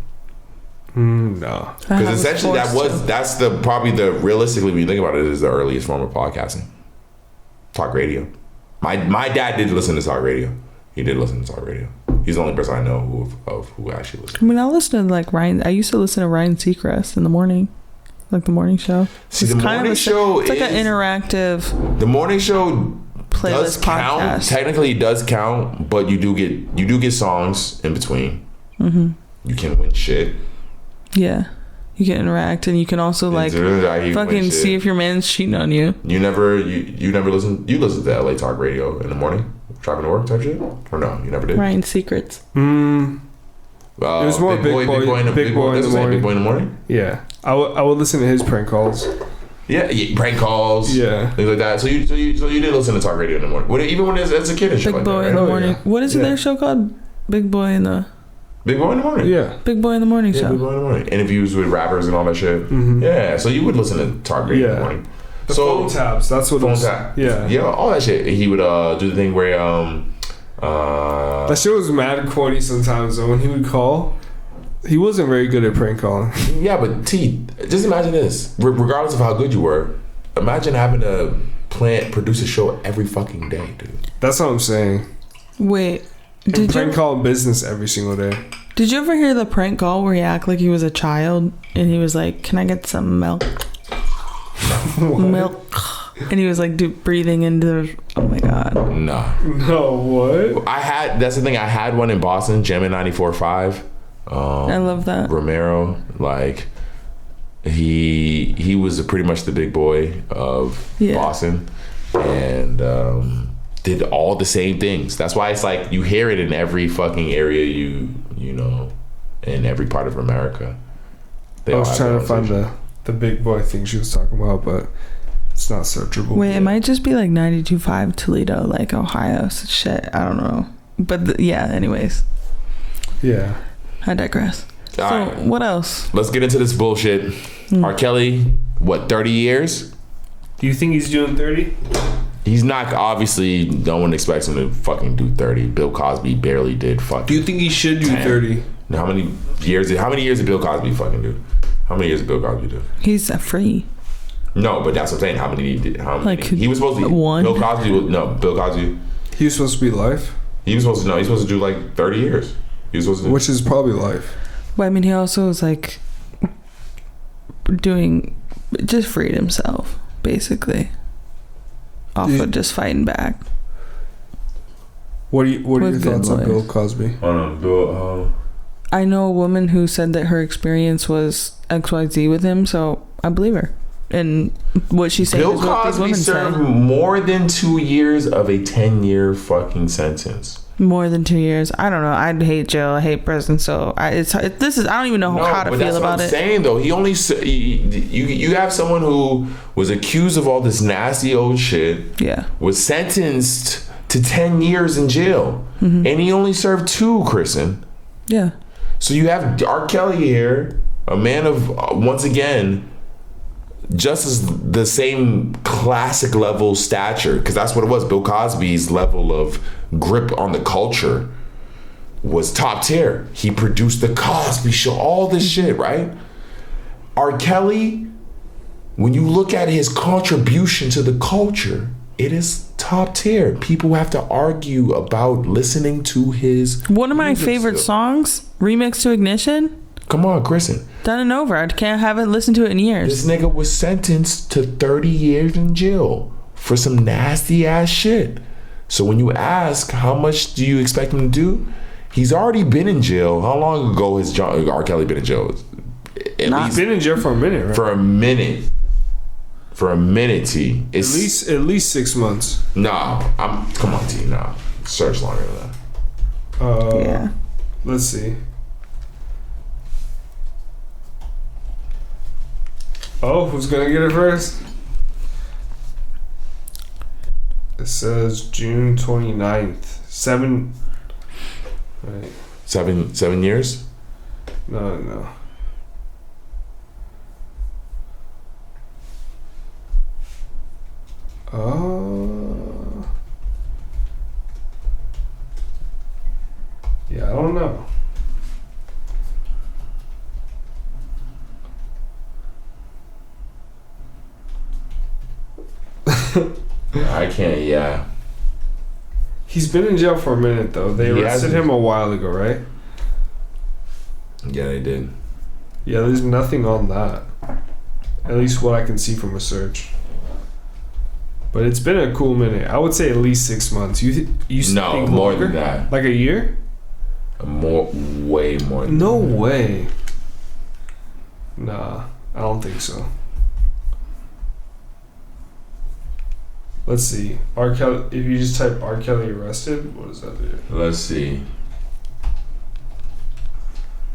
No, because essentially that's probably the realistically when you think about it is the earliest form of podcasting. Talk radio. My dad did listen to talk radio. He did listen to talk radio. He's the only person I know who actually listens. I mean, I listen to like Ryan. I used to listen to Ryan Seacrest in the morning, like the morning show. See, the morning show it's like an interactive. The morning show playlist count. Podcast. Technically, it does count, but you do get songs in between. Mm-hmm. You can win shit. Yeah, you can interact, and you can also like fucking see if your man's cheating on you. You never listen. You listen to LA Talk Radio in the morning, driving to work type shit, or no? You never did. Ryan Secrets. It was more Big Boy in the morning. Yeah, I would listen to his prank calls. Yeah, prank calls. Yeah, things like that. So you did listen to talk radio in the morning, even when as a kid and shit like that. Big Boy in the morning. Yeah. What is their show called? Big Boy in the morning. Yeah. Big Boy in the morning show. Big Boy in the morning. Interviews with rappers and all that shit. Mm-hmm. Yeah. So you would listen to talk radio in the morning. The phone tabs. That's what. Phone tab. Yeah. Yeah. All that shit. He would do the thing where that shit was mad corny sometimes. Though when he would call, he wasn't very good at prank calling. Yeah, but T, just imagine this. Regardless of how good you were, imagine having to produce a show every fucking day, dude. That's what I'm saying. Wait. Did prank call business every single day. Did you ever hear the prank call where he acted like he was a child and he was like, "Can I get some milk?" Milk. And he was like breathing into. Oh my god. No. What? That's the thing. I had one in Boston, Gemma 94.5. I love that. Romero, like he was pretty much the big boy of Boston, and did all the same things. That's why it's like you hear it in every fucking area you know, in every part of America. I was trying to find the big boy thing she was talking about, but it's not searchable. Wait, it might just be like 92.5 Toledo, like Ohio. So shit, I don't know. But anyways. Yeah. I digress. All so right. What else? Let's get into this bullshit. R. Kelly, 30 years? Do you think he's doing 30? He's not, obviously, no one expects him to fucking do 30. Bill Cosby barely did fucking. Do you think he should do 30? How many years did Bill Cosby fucking do? How many years did Bill Cosby do? He's free. No, but that's what I'm saying. How many did? How many? Like, He was supposed to be one. Bill Cosby. Bill Cosby. He was supposed to be life, He was supposed to He's supposed to do like 30 years. He was supposed to. which is probably life. But I mean, he also was like just freed himself, basically, off of just fighting back. What are your With good thoughts on lawyers. Bill Cosby? Oh no, Bill. I know a woman who said that her experience was XYZ with him, so I believe her. And what she said Bill is what these Cosby women served say. more than 2 years of a 10-year fucking sentence. More than 2 years. I don't know. I hate jail. I hate prison. So I don't even know how to feel about it. That's what I'm saying though. He only you have someone who was accused of all this nasty old shit. Yeah. Was sentenced to 10 years in jail, Mm-hmm. and he only served 2, Kristen. Yeah. So you have R. Kelly here, a man of once again, just as the same classic level stature, because that's what it was. Bill Cosby's level of grip on the culture was top tier. He produced the Cosby Show, all this shit, right? R. Kelly, when you look at his contribution to the culture, it is top tier. People have to argue about listening to his One of my music favorite still. songs, Remix to Ignition, Come on, Kristen. done and over. I haven't listened to it in years. This nigga was sentenced to 30 years in jail for some nasty ass shit. So when you ask how much do you expect him to do, he's already been in jail. How long ago has R. Kelly been in jail? He's been in jail for a minute, right? For a minute. For a minute, T. It's At least 6 months. Nah, come on, T. Nah, search longer than that. Yeah. Let's see. Oh, who's gonna get it first? It says June 29th. 7. Right. 7 years. No. Yeah, I don't know. I can't. Yeah. He's been in jail for a minute though. They He arrested hasn't. him a while ago, right? Yeah, they did. Yeah, there's nothing on that. At least what I can see from a search. But it's been a cool minute. I would say at least 6 months. You No, think more longer? than that. Like a year? Way more than No that. way. Nah, I don't think so. Let's see. R. Kelly. If you just type R. Kelly arrested, what does that do? Let's see.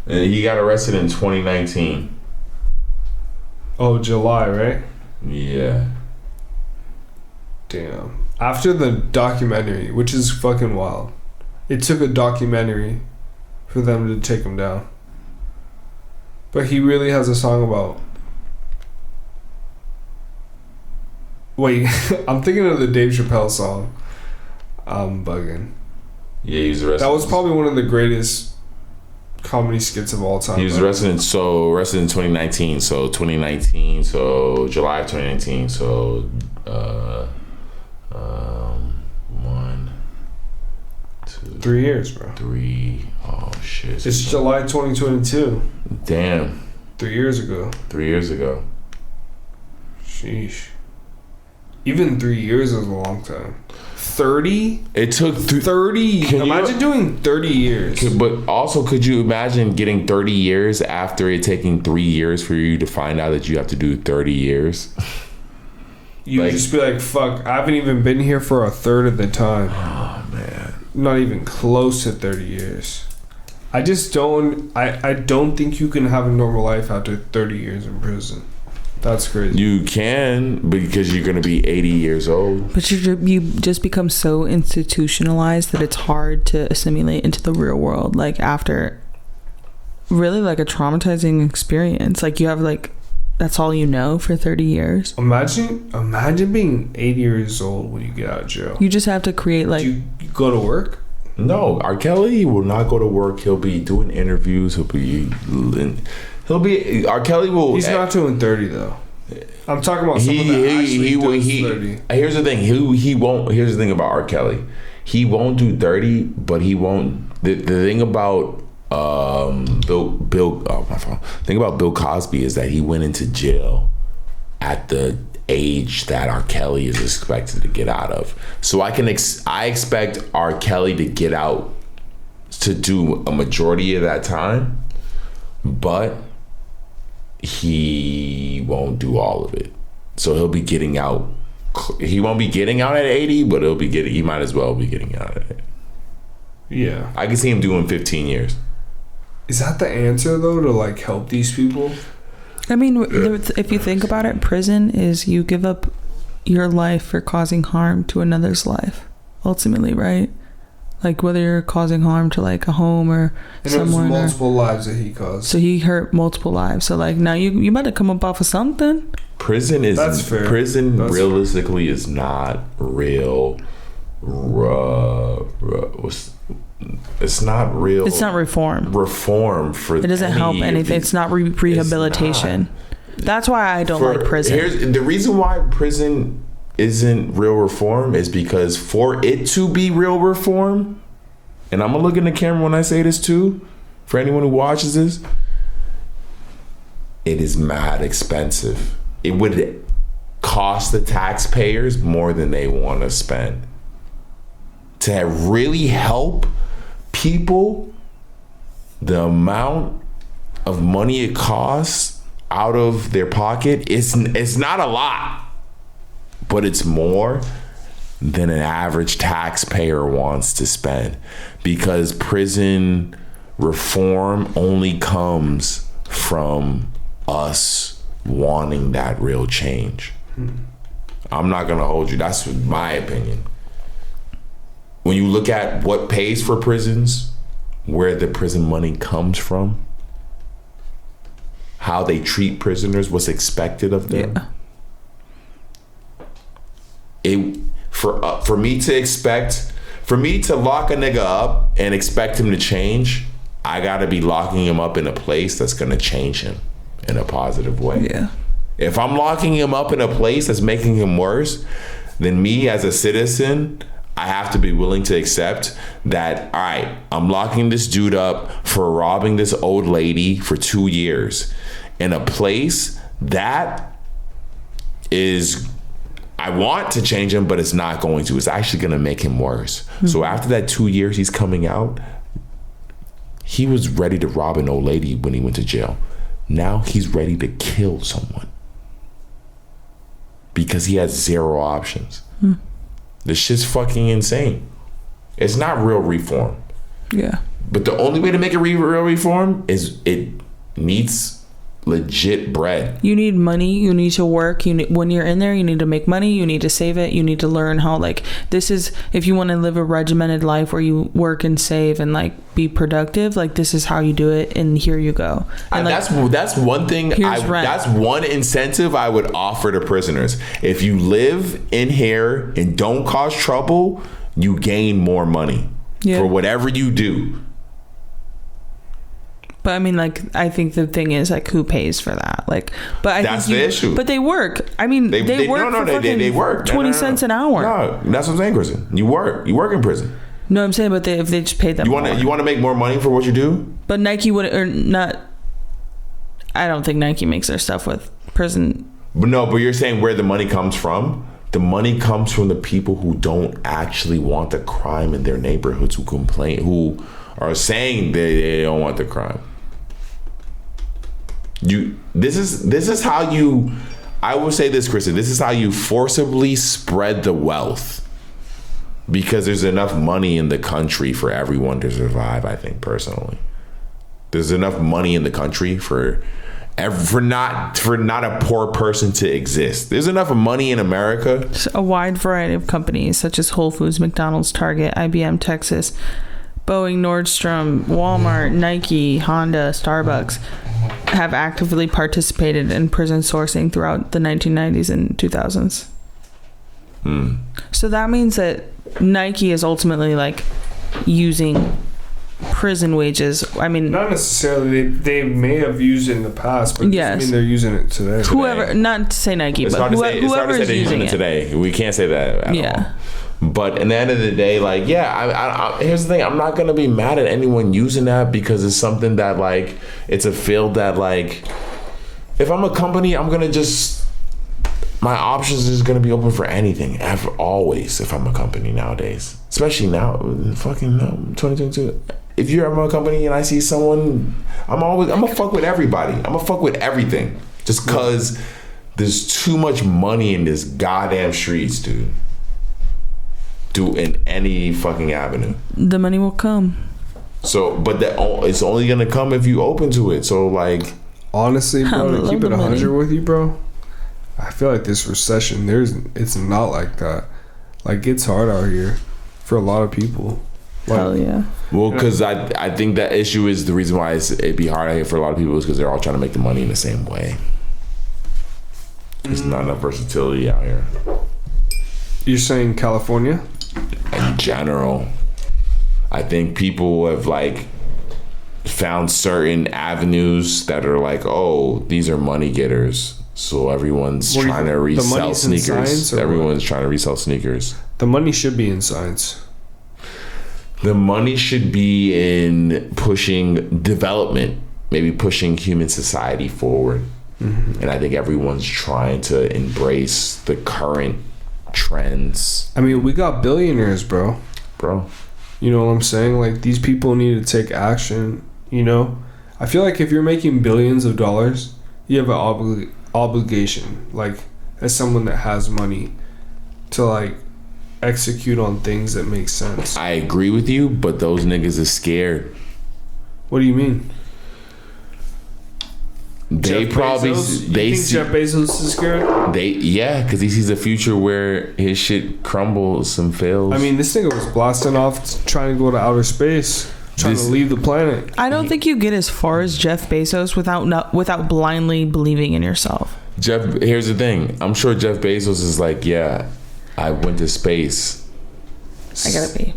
And he got arrested in 2019. Oh, July, right? Yeah. Damn. After the documentary, which is fucking wild. It took a documentary for them to take him down. But he really has a song about... Wait, I'm thinking of the Dave Chappelle song. I'm bugging. Yeah, he was arrested. That was probably one of the greatest comedy skits of all time. He was arrested in 2019. So July of 2019. So 1, 2, 3 years, bro. 3. Oh shit. It's July 2022. Damn. 3 years ago. 3 years ago. Sheesh. Even 3 years is a long time. 30? It took 30. Can you- Imagine doing 30 years. But also, could you imagine getting 30 years after it taking 3 years for you to find out that you have to do 30 years? You would just be like, fuck, I haven't even been here for a third of the time. Oh man. Not even close to 30 years. I just don't... I don't think you can have a normal life after 30 years in prison. That's crazy. You can, because you're going to be 80 years old. But you just become so institutionalized that it's hard to assimilate into the real world. Like after really like a traumatizing experience, like you have like that's all you know for 30 years. Imagine being 80 years old when you get out of jail. You just have to create like you go to work. No, R. Kelly will not go to work. He'll be doing interviews. He'll be. R. Kelly will. He's not doing 30 though. I'm talking about someone that actually does 30. Here's the thing. He won't. Here's the thing about R. Kelly. He won't do 30, but he won't. The thing about Bill. Oh my phone. The thing about Bill Cosby is that he went into jail at the age that R. Kelly is expected to get out of. So I expect R. Kelly to get out to do a majority of that time, but he won't do all of it. So he'll be getting out. He won't be getting out at 80, but he might as well be getting out at 80. Yeah. I can see him doing 15 years. Is that the answer though, to like help these people? I mean, if you think about it, prison is you give up your life for causing harm to another's life, ultimately, right? Like whether you're causing harm to like a home or someone. And it was multiple lives that he caused. So he hurt multiple lives. So like now you better come up off of something. Prison is That's fair. Prison That's realistically fair. Is not real. It's not real. It's not reform. Reform for it doesn't help anything. It's not rehabilitation. That's why I don't like prison. Here's the reason why prison isn't real reform is because for it to be real reform, and I'm gonna look in the camera when I say this too, for anyone who watches this, it is mad expensive. It would cost the taxpayers more than they want to spend. To really help people, the amount of money it costs out of their pocket, it's not a lot, but it's more than an average taxpayer wants to spend, because prison reform only comes from us wanting that real change. I'm not gonna hold you. That's my opinion. When you look at what pays for prisons, where the prison money comes from, how they treat prisoners, what's expected of them. Yeah. For me to lock a nigga up and expect him to change, I gotta be locking him up in a place that's gonna change him in a positive way. Yeah. If I'm locking him up in a place that's making him worse, then me as a citizen, I have to be willing to accept that, all right, I'm locking this dude up for robbing this old lady for 2 years in a place that is, I want to change him, but it's not going to. It's actually going to make him worse. Mm-hmm. So after that 2 years, he's coming out. He was ready to rob an old lady when he went to jail. Now he's ready to kill someone because he has zero options. Mm. This shit's fucking insane. It's not real reform. Yeah. But the only way to make it real reform is it needs legit bread. You need money. You need to work. When you're in there, you need to make money. You need to save it. You need to learn how, like, this is, if you want to live a regimented life where you work and save and like be productive, like this is how you do it, and here you go. And like, that's one thing. That's one incentive I would offer to prisoners. If you live in here and don't cause trouble, you gain more money for whatever you do. But I mean, like, I think the thing is, like, who pays for that? Like, but I that's think the issue. But they work. I mean, they work. They work 20 cents an hour. No, that's what I'm saying, Kristen. You work in prison. No, I'm saying, but if they just paid them, you want to make more money for what you do. But Nike would, or not. I don't think Nike makes their stuff with prison. But you're saying where the money comes from. The money comes from the people who don't actually want the crime in their neighborhoods, who complain, who are saying they don't want the crime. This is how you, I will say this, Kristen, this is how you forcibly spread the wealth, because there's enough money in the country for everyone to survive. I think personally, there's enough money in the country for not a poor person to exist. There's enough money in America. A wide variety of companies such as Whole Foods, McDonald's, Target, IBM, Texas, Boeing, Nordstrom, Walmart, Nike, Honda, Starbucks have actively participated in prison sourcing throughout the 1990s and 2000s. So that means that Nike is ultimately like using prison wages. I mean, not necessarily. They may have used it in the past, but yes. I mean they're using it today. Whoever, not to say Nike, it's but whoever is using it today. We can't say that at all. But at the end of the day, like, yeah, here's the thing. I'm not going to be mad at anyone using that because it's something that, like, it's a field that, like, if I'm a company, I'm going to just, my options is going to be open for anything. Always, if I'm a company nowadays. Especially now, fucking 2022. If you're a company and I see someone, I'm going to fuck with everybody. I'm going to fuck with everything. Just because there's too much money in this goddamn streets, dude. Do in any fucking avenue. The money will come. So, but it's only gonna come if you open to it. So, like, honestly, bro, to keep it 100 with you, bro, I feel like this recession, it's not like that. Like, it's hard out here for a lot of people. Like, hell yeah. Well, because I think that issue is the reason why it'd be hard out here for a lot of people is because they're all trying to make the money in the same way. There's not enough versatility out here. You're saying California? In general, I think people have, like, found certain avenues that are like, oh, these are money getters. So everyone's trying to resell sneakers. Everyone's trying to resell sneakers. The money should be in science. The money should be in pushing development, maybe pushing human society forward. Mm-hmm. And I think everyone's trying to embrace the current trends. I mean, we got billionaires, bro. You know what I'm saying? Like, these people need to take action, you know? I feel like if you're making billions of dollars, you have an obligation, like, as someone that has money, to, like, execute on things that make sense. I agree with you, but those niggas are scared. What do you mean? They Jeff probably Bezos? they think Jeff Bezos is scared? Because he sees a future where his shit crumbles and fails. I mean, this nigga was blasting off trying to go to outer space, trying to leave the planet. I don't think you get as far as Jeff Bezos without blindly believing in yourself. Here's the thing. I'm sure Jeff Bezos is like, yeah, I went to space. I gotta be.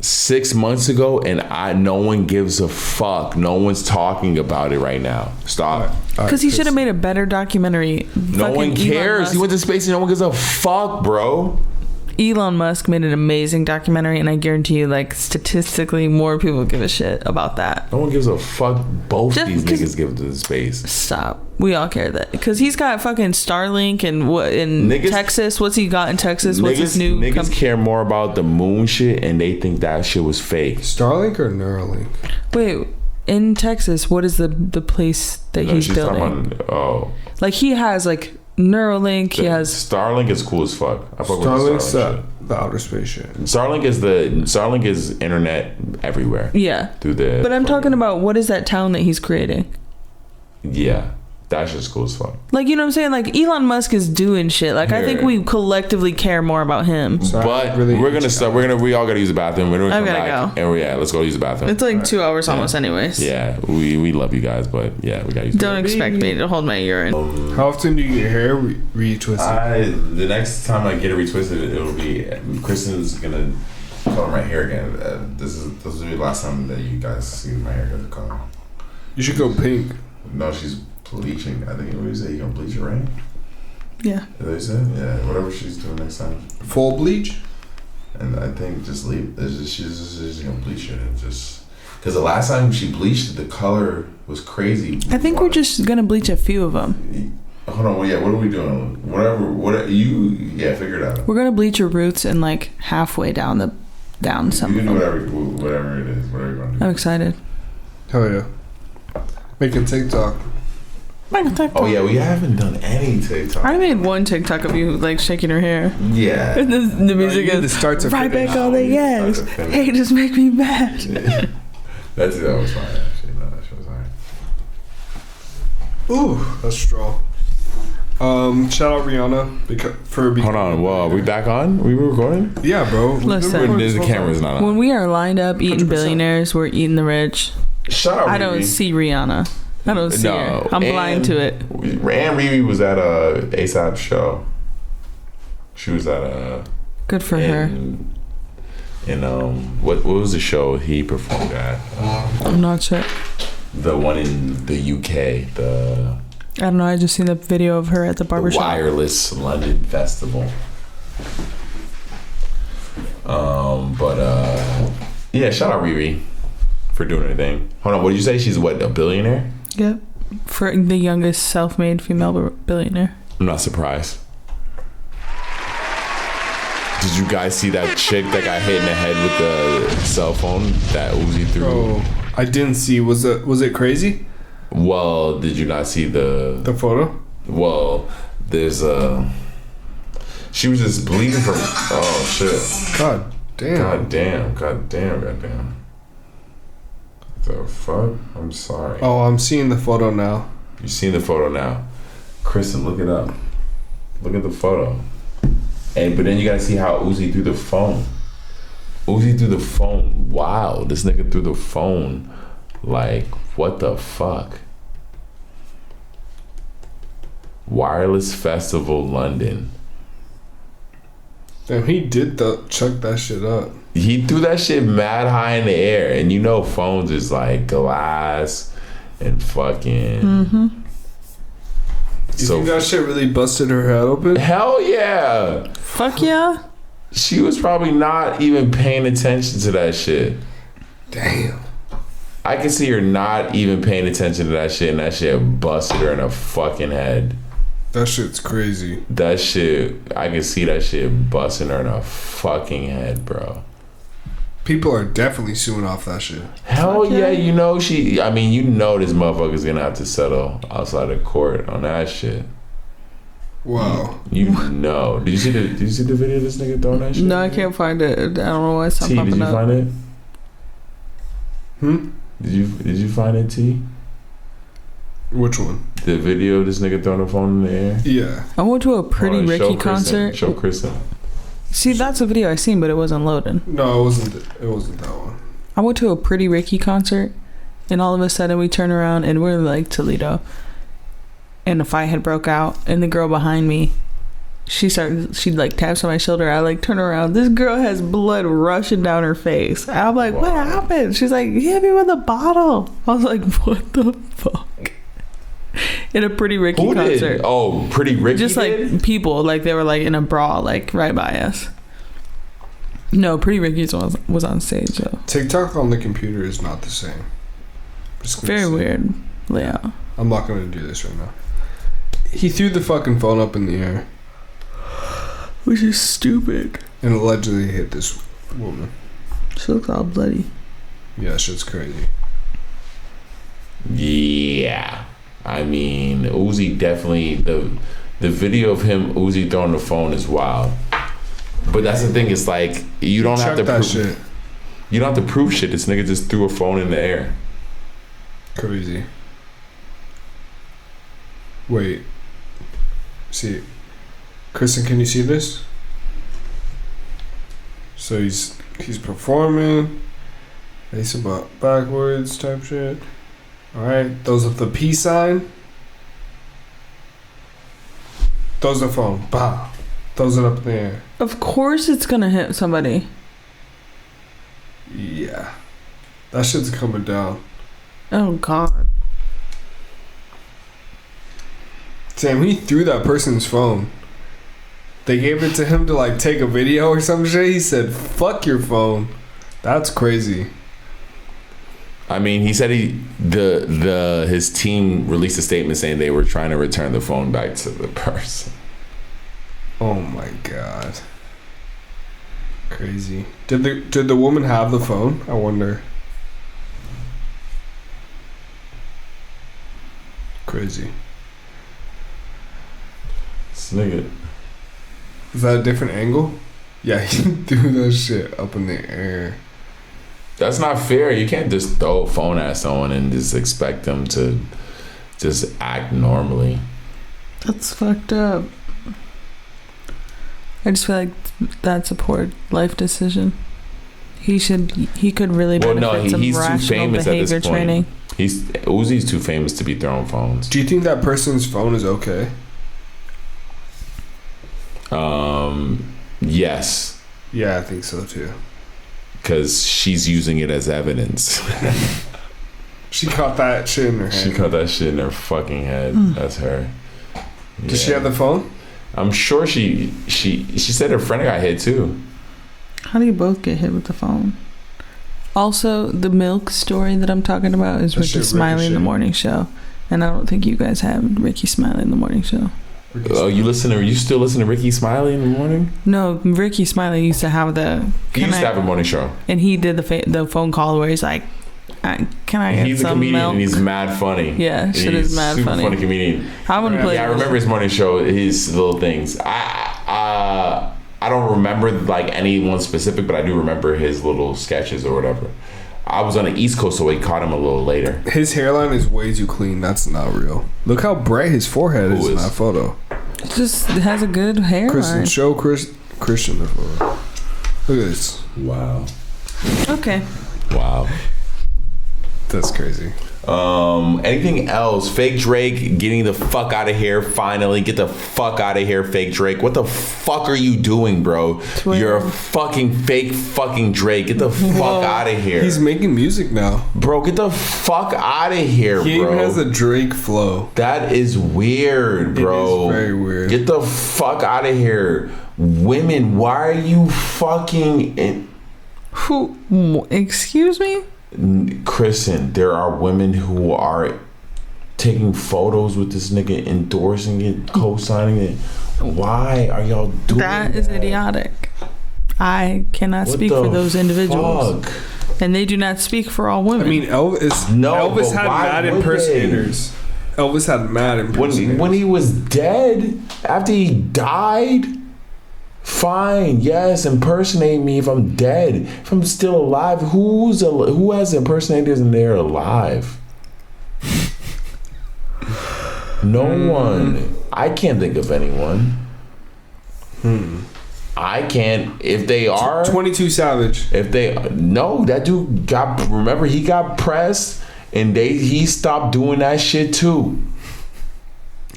6 months ago, and no one gives a fuck. No one's talking about it right now. Stop. Because he should have made a better documentary. No one cares. He went to space and no one gives a fuck, bro. Elon Musk made an amazing documentary, and I guarantee you, like, statistically, more people give a shit about that. No one gives a fuck. Both these niggas give to the space. Stop. We all care that because he's got fucking Starlink and what in Texas. What's he got in Texas? What's his new? Niggas care more about the moon shit, and they think that shit was fake. Starlink or Neuralink? Wait, in Texas, what is the place that he's building? Like he has like Neuralink. He has Starlink is cool as fuck. Starlink's the outer space shit. Starlink is internet everywhere. Yeah. But I'm talking about what is that town that he's creating? Yeah. That's just cool as fuck. Like, you know what I'm saying? Like, Elon Musk is doing shit. Like, I think we collectively care more about him. But we're gonna stop. We all gotta use the bathroom. We're gonna come back. And let's go use the bathroom. It's like 2 hours almost, anyways. Yeah, we love you guys, but yeah, we gotta use. Don't expect me to hold my urine. How often do you get your hair retwisted? The next time I get it retwisted, it'll be Kristen's gonna color my hair again. This will be the last time that you guys see my hair get color. You should go pink. No, she's bleaching. I think what you say, you gonna bleach it, right? Yeah. Is that what you said? Yeah, whatever she's doing next time. Full bleach? And I think just leave. She's just gonna bleach it and just because the last time she bleached it, the color was crazy. I think we're just gonna bleach a few of them. Hold on. Well, yeah. What are we doing? Figure it out. We're gonna bleach your roots and like halfway down some. You can do whatever it is. Whatever you want to do. I'm excited. Hell yeah. Making TikTok. Oh yeah, we haven't done any TikTok. I made one TikTok of you like shaking her hair. Yeah. the music is right back all the yes. Hey, just make me mad. Yeah. That was fine actually. No, that shit was alright. Ooh, that's strong. Shout out Rihanna for being. Hold on, whoa, are we back on? We were recording? Yeah, bro. Listen, the camera's not on. When we are lined up eating 100%. Billionaires, we're eating the rich. Shout out. I don't see Rihanna. I don't see her. I'm blind to it. And Riri was at a ASAP show. She was at a. Good for her. And what was the show he performed at? I'm not sure. The one in the UK, I don't know. I just seen the video of her at the barbershop. Wireless London Festival. Yeah, shout out Riri for doing her thing. Hold on, what did you say? She's what, a billionaire? Yep. For the youngest self-made female billionaire. I'm not surprised. Did you guys see that chick that got hit in the head with the cell phone that Uzi threw? Oh, I didn't see. Was it crazy? Well, did you not see the photo? Well, there's she was just bleeding from. Oh shit! God damn! God damn! The fuck? I'm sorry. Oh, I'm seeing the photo now. You seen the photo now? Kristen, look it up. Look at the photo. But then you gotta see how Uzi threw the phone. Wow, this nigga threw the phone. Like, what the fuck? Wireless Festival, London. Damn, he did chuck that shit up. He threw that shit mad high in the air, and you know phones is like glass and fucking. Mm-hmm. You think that shit really busted her head open? Hell yeah! Fuck yeah! She was probably not even paying attention to that shit. Damn. I can see her not even paying attention to that shit, and that shit busted her in the fucking head. That shit's crazy. That shit, I can see that shit busting her in the fucking head, bro. People are definitely suing off that shit. Hell yeah, you know this motherfucker's gonna have to settle outside of court on that shit. Wow. You know. Did you see the video of this nigga throwing that shit? No, I can't find it. I don't know why it's not popping up. Did you find it? Did you find it, T? Which one? The video of this nigga throwing the phone in the air? Yeah. I went to a Pretty Ricky concert. Show Kristen. See, that's a video I seen, but it wasn't loading. No, it wasn't that one. I went to a Pretty Ricky concert, and all of a sudden we turn around and we're like Toledo, and a fight had broke out, and the girl behind me, she like taps on my shoulder. I like turn around. This girl has blood rushing down her face. I'm like, wow. What happened? She's like, he hit me with a bottle. I was like, what the fuck? In a Pretty Ricky concert. Oh, Pretty Ricky. Just like people, like they were like in a brawl, like right by us. No, Pretty Ricky's was on stage though. TikTok on the computer is not the same. Very weird layout. I'm not gonna do this right now. He threw the fucking phone up in the air, which is stupid, and allegedly hit this woman. She looks all bloody. Yeah, shit's crazy. Yeah. I mean, Uzi definitely, the video of him, Uzi throwing the phone is wild. But that's the thing, it's like, you don't have to prove shit. You don't have to prove shit. This nigga just threw a phone in the air. Crazy. Wait. See. Kristen, can you see this? So he's performing. Face about backwards type shit. Alright, those with the peace sign. Throws the phone. Bah. Throws it up in the air. Of course it's gonna hit somebody. Yeah. That shit's coming down. Oh god. Sam, he threw that person's phone. They gave it to him to like take a video or some shit. He said, fuck your phone. That's crazy. I mean, he said his team released a statement saying they were trying to return the phone back to the person. Oh my god. Crazy. Did the woman have the phone? I wonder. Crazy. This nigga. Is that a different angle? Yeah, he threw that shit up in the air. That's not fair. You can't just throw a phone at someone and just expect them to just act normally. That's fucked up. I just feel like that's a poor life decision. He could really benefit some rational behavior training. Uzi's too famous to be throwing phones. Do you think that person's phone is okay? Yes. Yeah, I think so too. because she's using it as evidence. She caught that shit in her head. She caught that shit in her fucking head. That's her. Yeah. Does she have the phone? I'm sure she said her friend got hit too. How do you both get hit with the phone? Also, the milk story that I'm talking about is Ricky Smiley in the morning show. And I don't think you guys have Ricky Smiley in the morning show. Oh, you still listen to Ricky Smiley in the morning? No, Ricky Smiley used to have He used to have a morning show. And he did the phone call where he's like, can I get he's some a comedian milk? and he's mad funny. Yeah, shit is mad super funny. Funny comedian. I want to play. Yeah, I remember his morning show, his little things. I don't remember like any one specific, but I do remember his little sketches or whatever. I was on the East Coast, so we caught him a little later. His hairline is way too clean. That's not real. Look how bright his forehead is in that photo. Just has a good hairline. Kristen, show Christian the photo. Look at this. Wow. Okay. Wow. That's crazy. Anything else? Fake Drake getting the fuck out of here. Finally, get the fuck out of here, Fake Drake. What the fuck are you doing, bro? Twitter. You're a fucking fake fucking Drake. Get the fuck out of here. He's making music now, bro. Get the fuck out of here, he bro. He even has a Drake flow. That is weird, bro. It is very weird. Get the fuck out of here, women. Why are you fucking? Who? Excuse me. Kristen, there are women who are taking photos with this nigga, endorsing it, co-signing it. Why are y'all doing that? That is idiotic. I cannot speak for those individuals. And they do not speak for all women. I mean, Elvis had mad impersonators. Elvis had mad impersonators. When he was dead, after he died, fine, yes, impersonate me if I'm dead. If I'm still alive, who has impersonators and they're alive? No one. I can't think of anyone. I can't. If they are 22 Savage. If they that dude he got pressed and he stopped doing that shit too.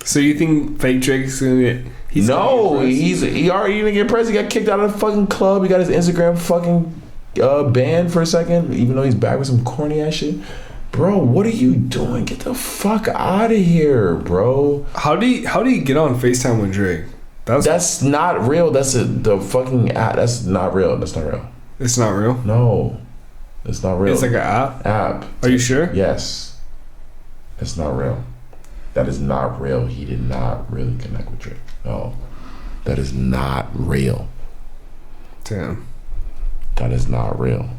So you think Fake Drake's gonna get? He already didn't get pressed. He got kicked out of the fucking club. He got his Instagram fucking banned for a second, even though he's back with some corny ass shit. Bro, what are you doing? Get the fuck out of here, bro. How do you get on FaceTime with Drake? That's not real. That's the fucking app. That's not real. That's not real. It's not real? No. It's not real. It's like an app? App. Are you sure? Yes. It's not real. That is not real. He did not really connect with Drake. No. That is not real. Damn. That is not real.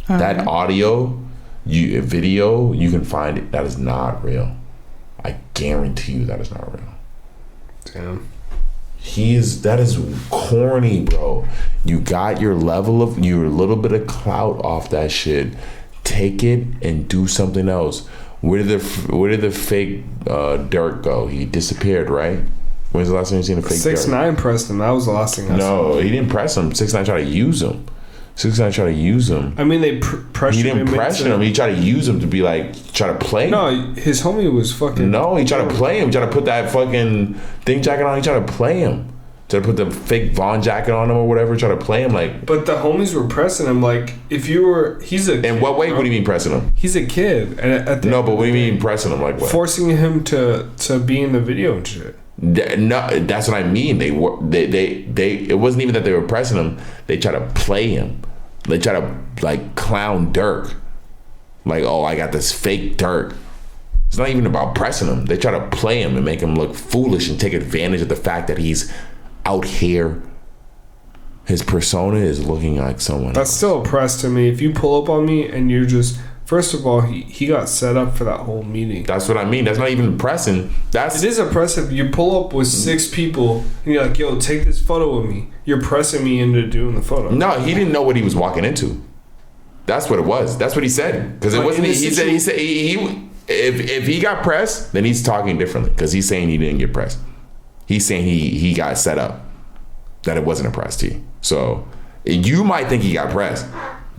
That audio, video, you can find it. That is not real. I guarantee you that is not real. Damn. That is corny, bro. You got your little bit of clout off that shit. Take it and do something else. Where did the fake Dirk go? He disappeared, right? When's the last time you seen a fake 6ix9ine pressed him. That was the last thing I saw. No, he didn't press him. 6ix9ine tried to use him. 6ix9ine tried to use him. I mean, they pressured him. He didn't pressure him. He tried to use him to be like, try to play him. No, his homie was fucking... No, he tried to play him. He tried to put that fucking thing jacket on. He tried to play him. Tried to put the fake Vaughn jacket on him or whatever. Try to play him like... But the homies were pressing him like, if you were... He's a kid. In what way? What do you mean pressing him? He's a kid. And no, but what do you mean pressing him? Like what? Forcing him to be in the video and shit. No, that's what I mean. They it wasn't even that they were pressing him. They try to play him. They try to like clown Dirk. Like, oh, I got this fake Dirk. It's not even about pressing him. They try to play him and make him look foolish and take advantage of the fact that he's out here. His persona is looking like someone That's else. still a press to me. If you pull up on me and you're just... First of all, he got set up for that whole meeting. That's what I mean. That's not even pressing. It is oppressive. You pull up with 6 people and you're like, yo, take this photo with me. You're pressing me into doing the photo. No, he didn't know what he was walking into. That's what it was. That's what he said. Because it wasn't. He said if he got pressed, then he's talking differently. Because he's saying he didn't get pressed. He's saying he got set up. That it wasn't a press tee. So you might think he got pressed.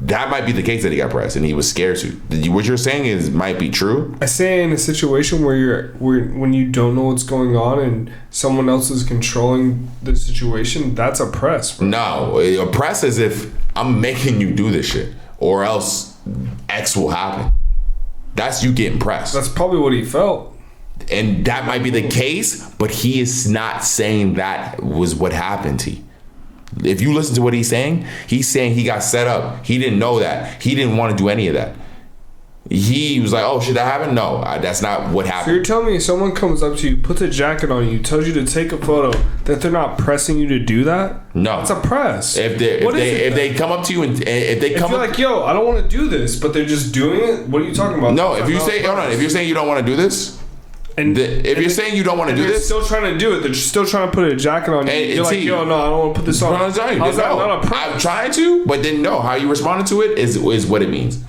That might be the case that he got pressed and he was scared to. What you're saying is might be true. I say in a situation where when you don't know what's going on and someone else is controlling the situation, that's a press, bro. No, a press is if I'm making you do this shit or else X will happen. That's you getting pressed. That's probably what he felt. And that might be the case, but he is not saying that was what happened to you. If you listen to what he's saying he got set up. He didn't know that. He didn't want to do any of that. He was like, oh, should that happen? No, that's not what happened. So you're telling me if someone comes up to you, puts a jacket on you, tells you to take a photo, that they're not pressing you to do that? No. It's a press. If they come up to you and if they come you're like, yo, I don't want to do this, but they're just doing it, what are you talking about? No, if you say, hold on, if you're saying you don't want to do this, if you're saying you don't want to do this, still trying to do it. They're still trying to put a jacket on you. You're like, yo, no, I don't want to put this on. How's that not a press? I'm trying to, but then no. How you responded to it is what it means.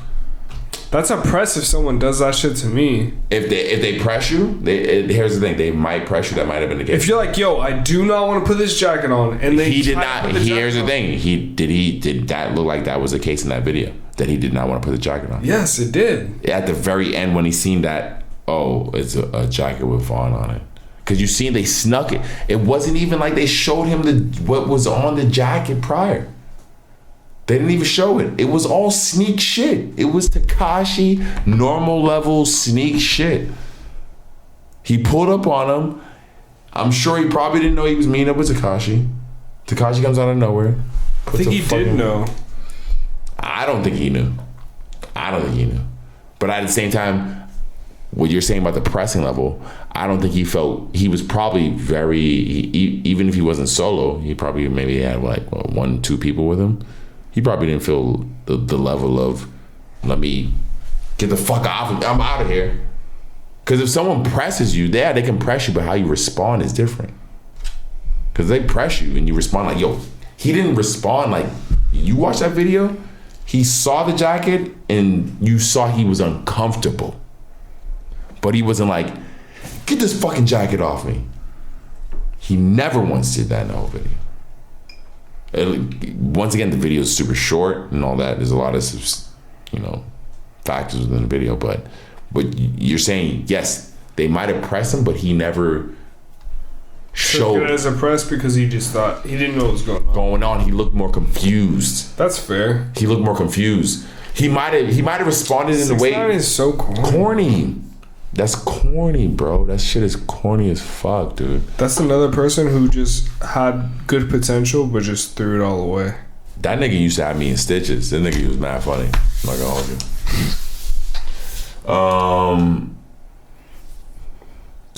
That's a press if someone does that shit to me. If they press you, here's the thing: they might press you. That might have been the case. If you're like, yo, I do not want to put this jacket on, and he did not. Here's the thing: did that look like that was the case in that video? That he did not want to put the jacket on? Yes, it did. At the very end, when he seen that. Oh, it's a jacket with Vaughn on it. Because you seen they snuck it. It wasn't even like they showed him what was on the jacket prior. They didn't even show it. It was all sneak shit. It was Tekashi normal level sneak shit. He pulled up on him. I'm sure he probably didn't know he was meeting up with Tekashi. Tekashi comes out of nowhere. I think he did know. I don't think he knew. But at the same time, what you're saying about the pressing level, I don't think he felt. He was probably even if he wasn't solo, he probably maybe had like 1-2 people with him. He probably didn't feel the level of, let me get the fuck off. I'm out of here. Because if someone presses you, they can press you, but how you respond is different. Because they press you and you respond like, yo, he didn't respond like, you watch that video, he saw the jacket and you saw he was uncomfortable. But he wasn't like, get this fucking jacket off me. He never once did that in the whole video. Once again, the video is super short and all that. There's a lot of, factors within the video. But you're saying, yes, they might have pressed him, but he never showed it as a press because he just thought, he didn't know what was going on. He looked more confused. That's fair. He looked more confused. He might have responded in the way. 6ix9ine is so corny. That's corny, bro. That shit is corny as fuck, dude. That's another person who just had good potential, but just threw it all away. That nigga used to have me in stitches. That nigga was mad funny. I'm not gonna hold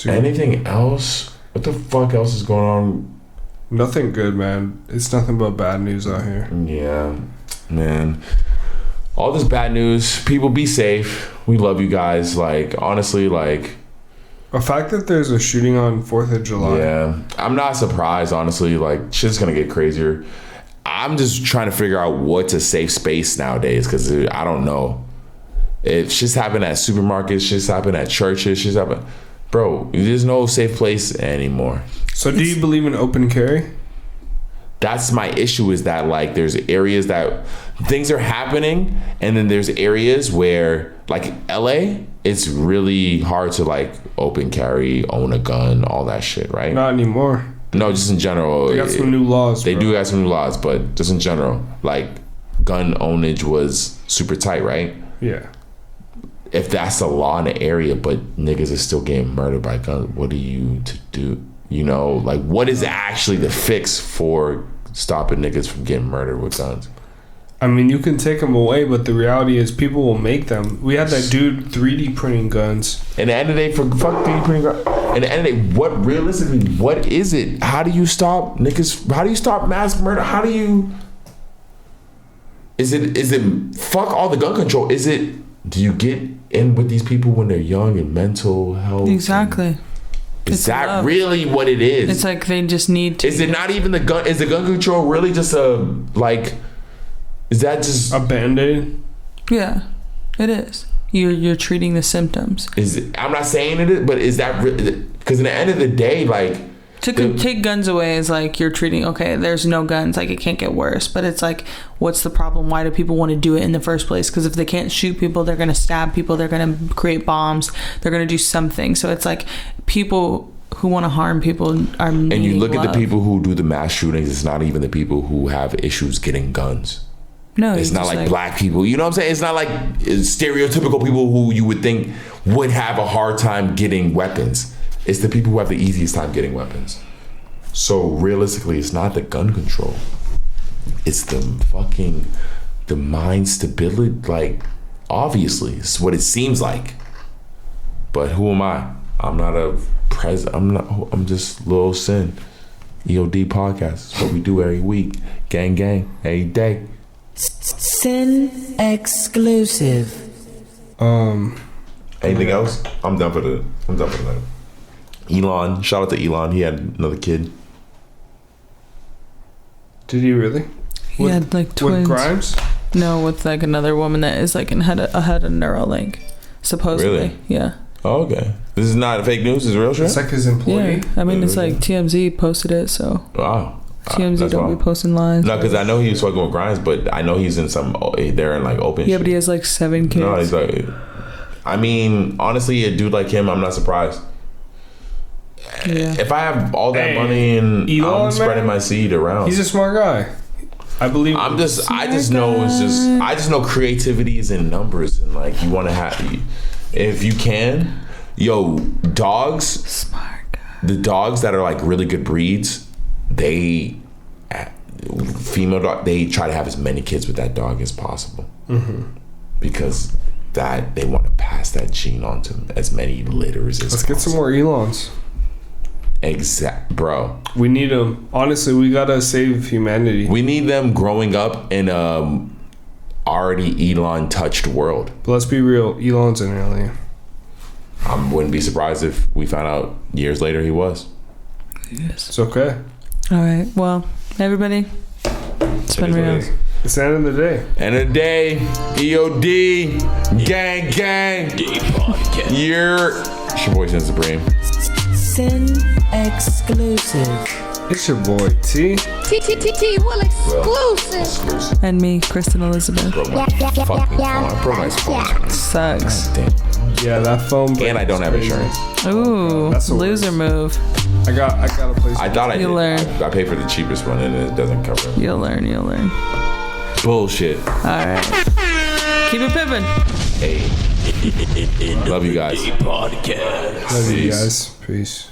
you. Anything else? What the fuck else is going on? Nothing good, man. It's nothing but bad news out here. Yeah, man. All this bad news. People, be safe. We love you guys. Like, honestly, like... The fact that there's a shooting on 4th of July. Yeah. I'm not surprised, honestly. Like, shit's gonna get crazier. I'm just trying to figure out what's a safe space nowadays, because I don't know. If shit's happening at supermarkets, shit's happening at churches, shit's happening... Bro, there's no safe place anymore. So do you believe in open carry? That's my issue, is that like there's areas that things are happening, and then there's areas where like LA, it's really hard to like open carry, own a gun, all that shit, right? Not anymore. No, just in general. They got some new laws. They do got some new laws, but just in general, like gun ownage was super tight, right? Yeah. If that's the law in the area, but niggas are still getting murdered by guns, what are you to do? You know, like what is actually the fix for stopping niggas from getting murdered with guns? I mean, you can take them away, but the reality is people will make them. We had that dude 3D printing guns. In the end of the day, fuck 3D printing guns. In the end of the day, what is it? How do you stop niggas? How do you stop mass murder? How do you... Is it fuck all the gun control? Is it, do you get in with these people when they're young and mental health? Exactly. Is that love. Really what it is? It's like they just need to. Is it not even the gun? Is the gun control really just a, like, is that just a Band-Aid? Yeah, it is. You're treating the symptoms. I'm not saying it is, but is that really? Because in the end of the day, like, Take guns away is like you're treating, okay, there's no guns, like it can't get worse. But it's like, what's the problem? Why do people want to do it in the first place? Because if they can't shoot people, they're going to stab people. They're going to create bombs. They're going to do something. So it's like people who want to harm people are And you look love. at the people who do the mass shootings, it's not even the people who have issues getting guns. No, It's not like black people. You know what I'm saying? It's not like stereotypical people who you would think would have a hard time getting weapons. It's the people who have the easiest time getting weapons. So realistically, it's not the gun control. It's the mind stability. Like, obviously, it's what it seems like. But who am I? I'm not a president. I'm just Lil Sin. EOD podcast. It's what we do every week. Gang, every day. Sin exclusive. Anything else? I'm done for the night. Elon, shout out to Elon. He had another kid. Did he really? He had like twins. With Grimes? No, with like another woman that is like had a Neuralink, supposedly. Really? Yeah. Oh, okay. This is not fake news. This is real shit. It's like his employee. Yeah. I mean, it's like TMZ posted it, so Wow. TMZ That's don't wild. be posting lies. No, because I know he was fucking with Grimes, but I know he's in some. They're in like open. Yeah, shit. but he has like 7 kids. No, he's like. I mean, honestly, a dude like him, I'm not surprised. Yeah. If I have all that Hey, money and Elon, I'm spreading man, my seed around, He's a smart guy. I believe. I just know creativity is in numbers, and like you want to have, if you can, dogs. Smart guy. The dogs that are like really good breeds, female dog, they try to have as many kids with that dog as possible, because that they want to pass that gene on to as many litters as Let's get some possible. more Elons. Bro. We need them. Honestly, we gotta save humanity. We need them growing up in a already Elon touched world. But let's be real. Elon's an alien. I wouldn't be surprised if we found out years later he was. It's okay. All right. Well, everybody, it's been real. It's the end of the day. End of the day, EOD, gang. It's your boy Sin Supreme. Sin exclusive. It's your boy T. T will exclusive. And me, Kristen Elizabeth. Bro, my fucking phone. Bro, my phone. Sucks. Damn. Yeah, that phone. And I don't have insurance. Ooh, That's the loser move. I got a place. I thought I You'll did. learn. I paid for the cheapest one and it doesn't cover it. You'll learn. Bullshit. All right. Keep it pimping. Hey. Love you guys. Love you guys. Peace.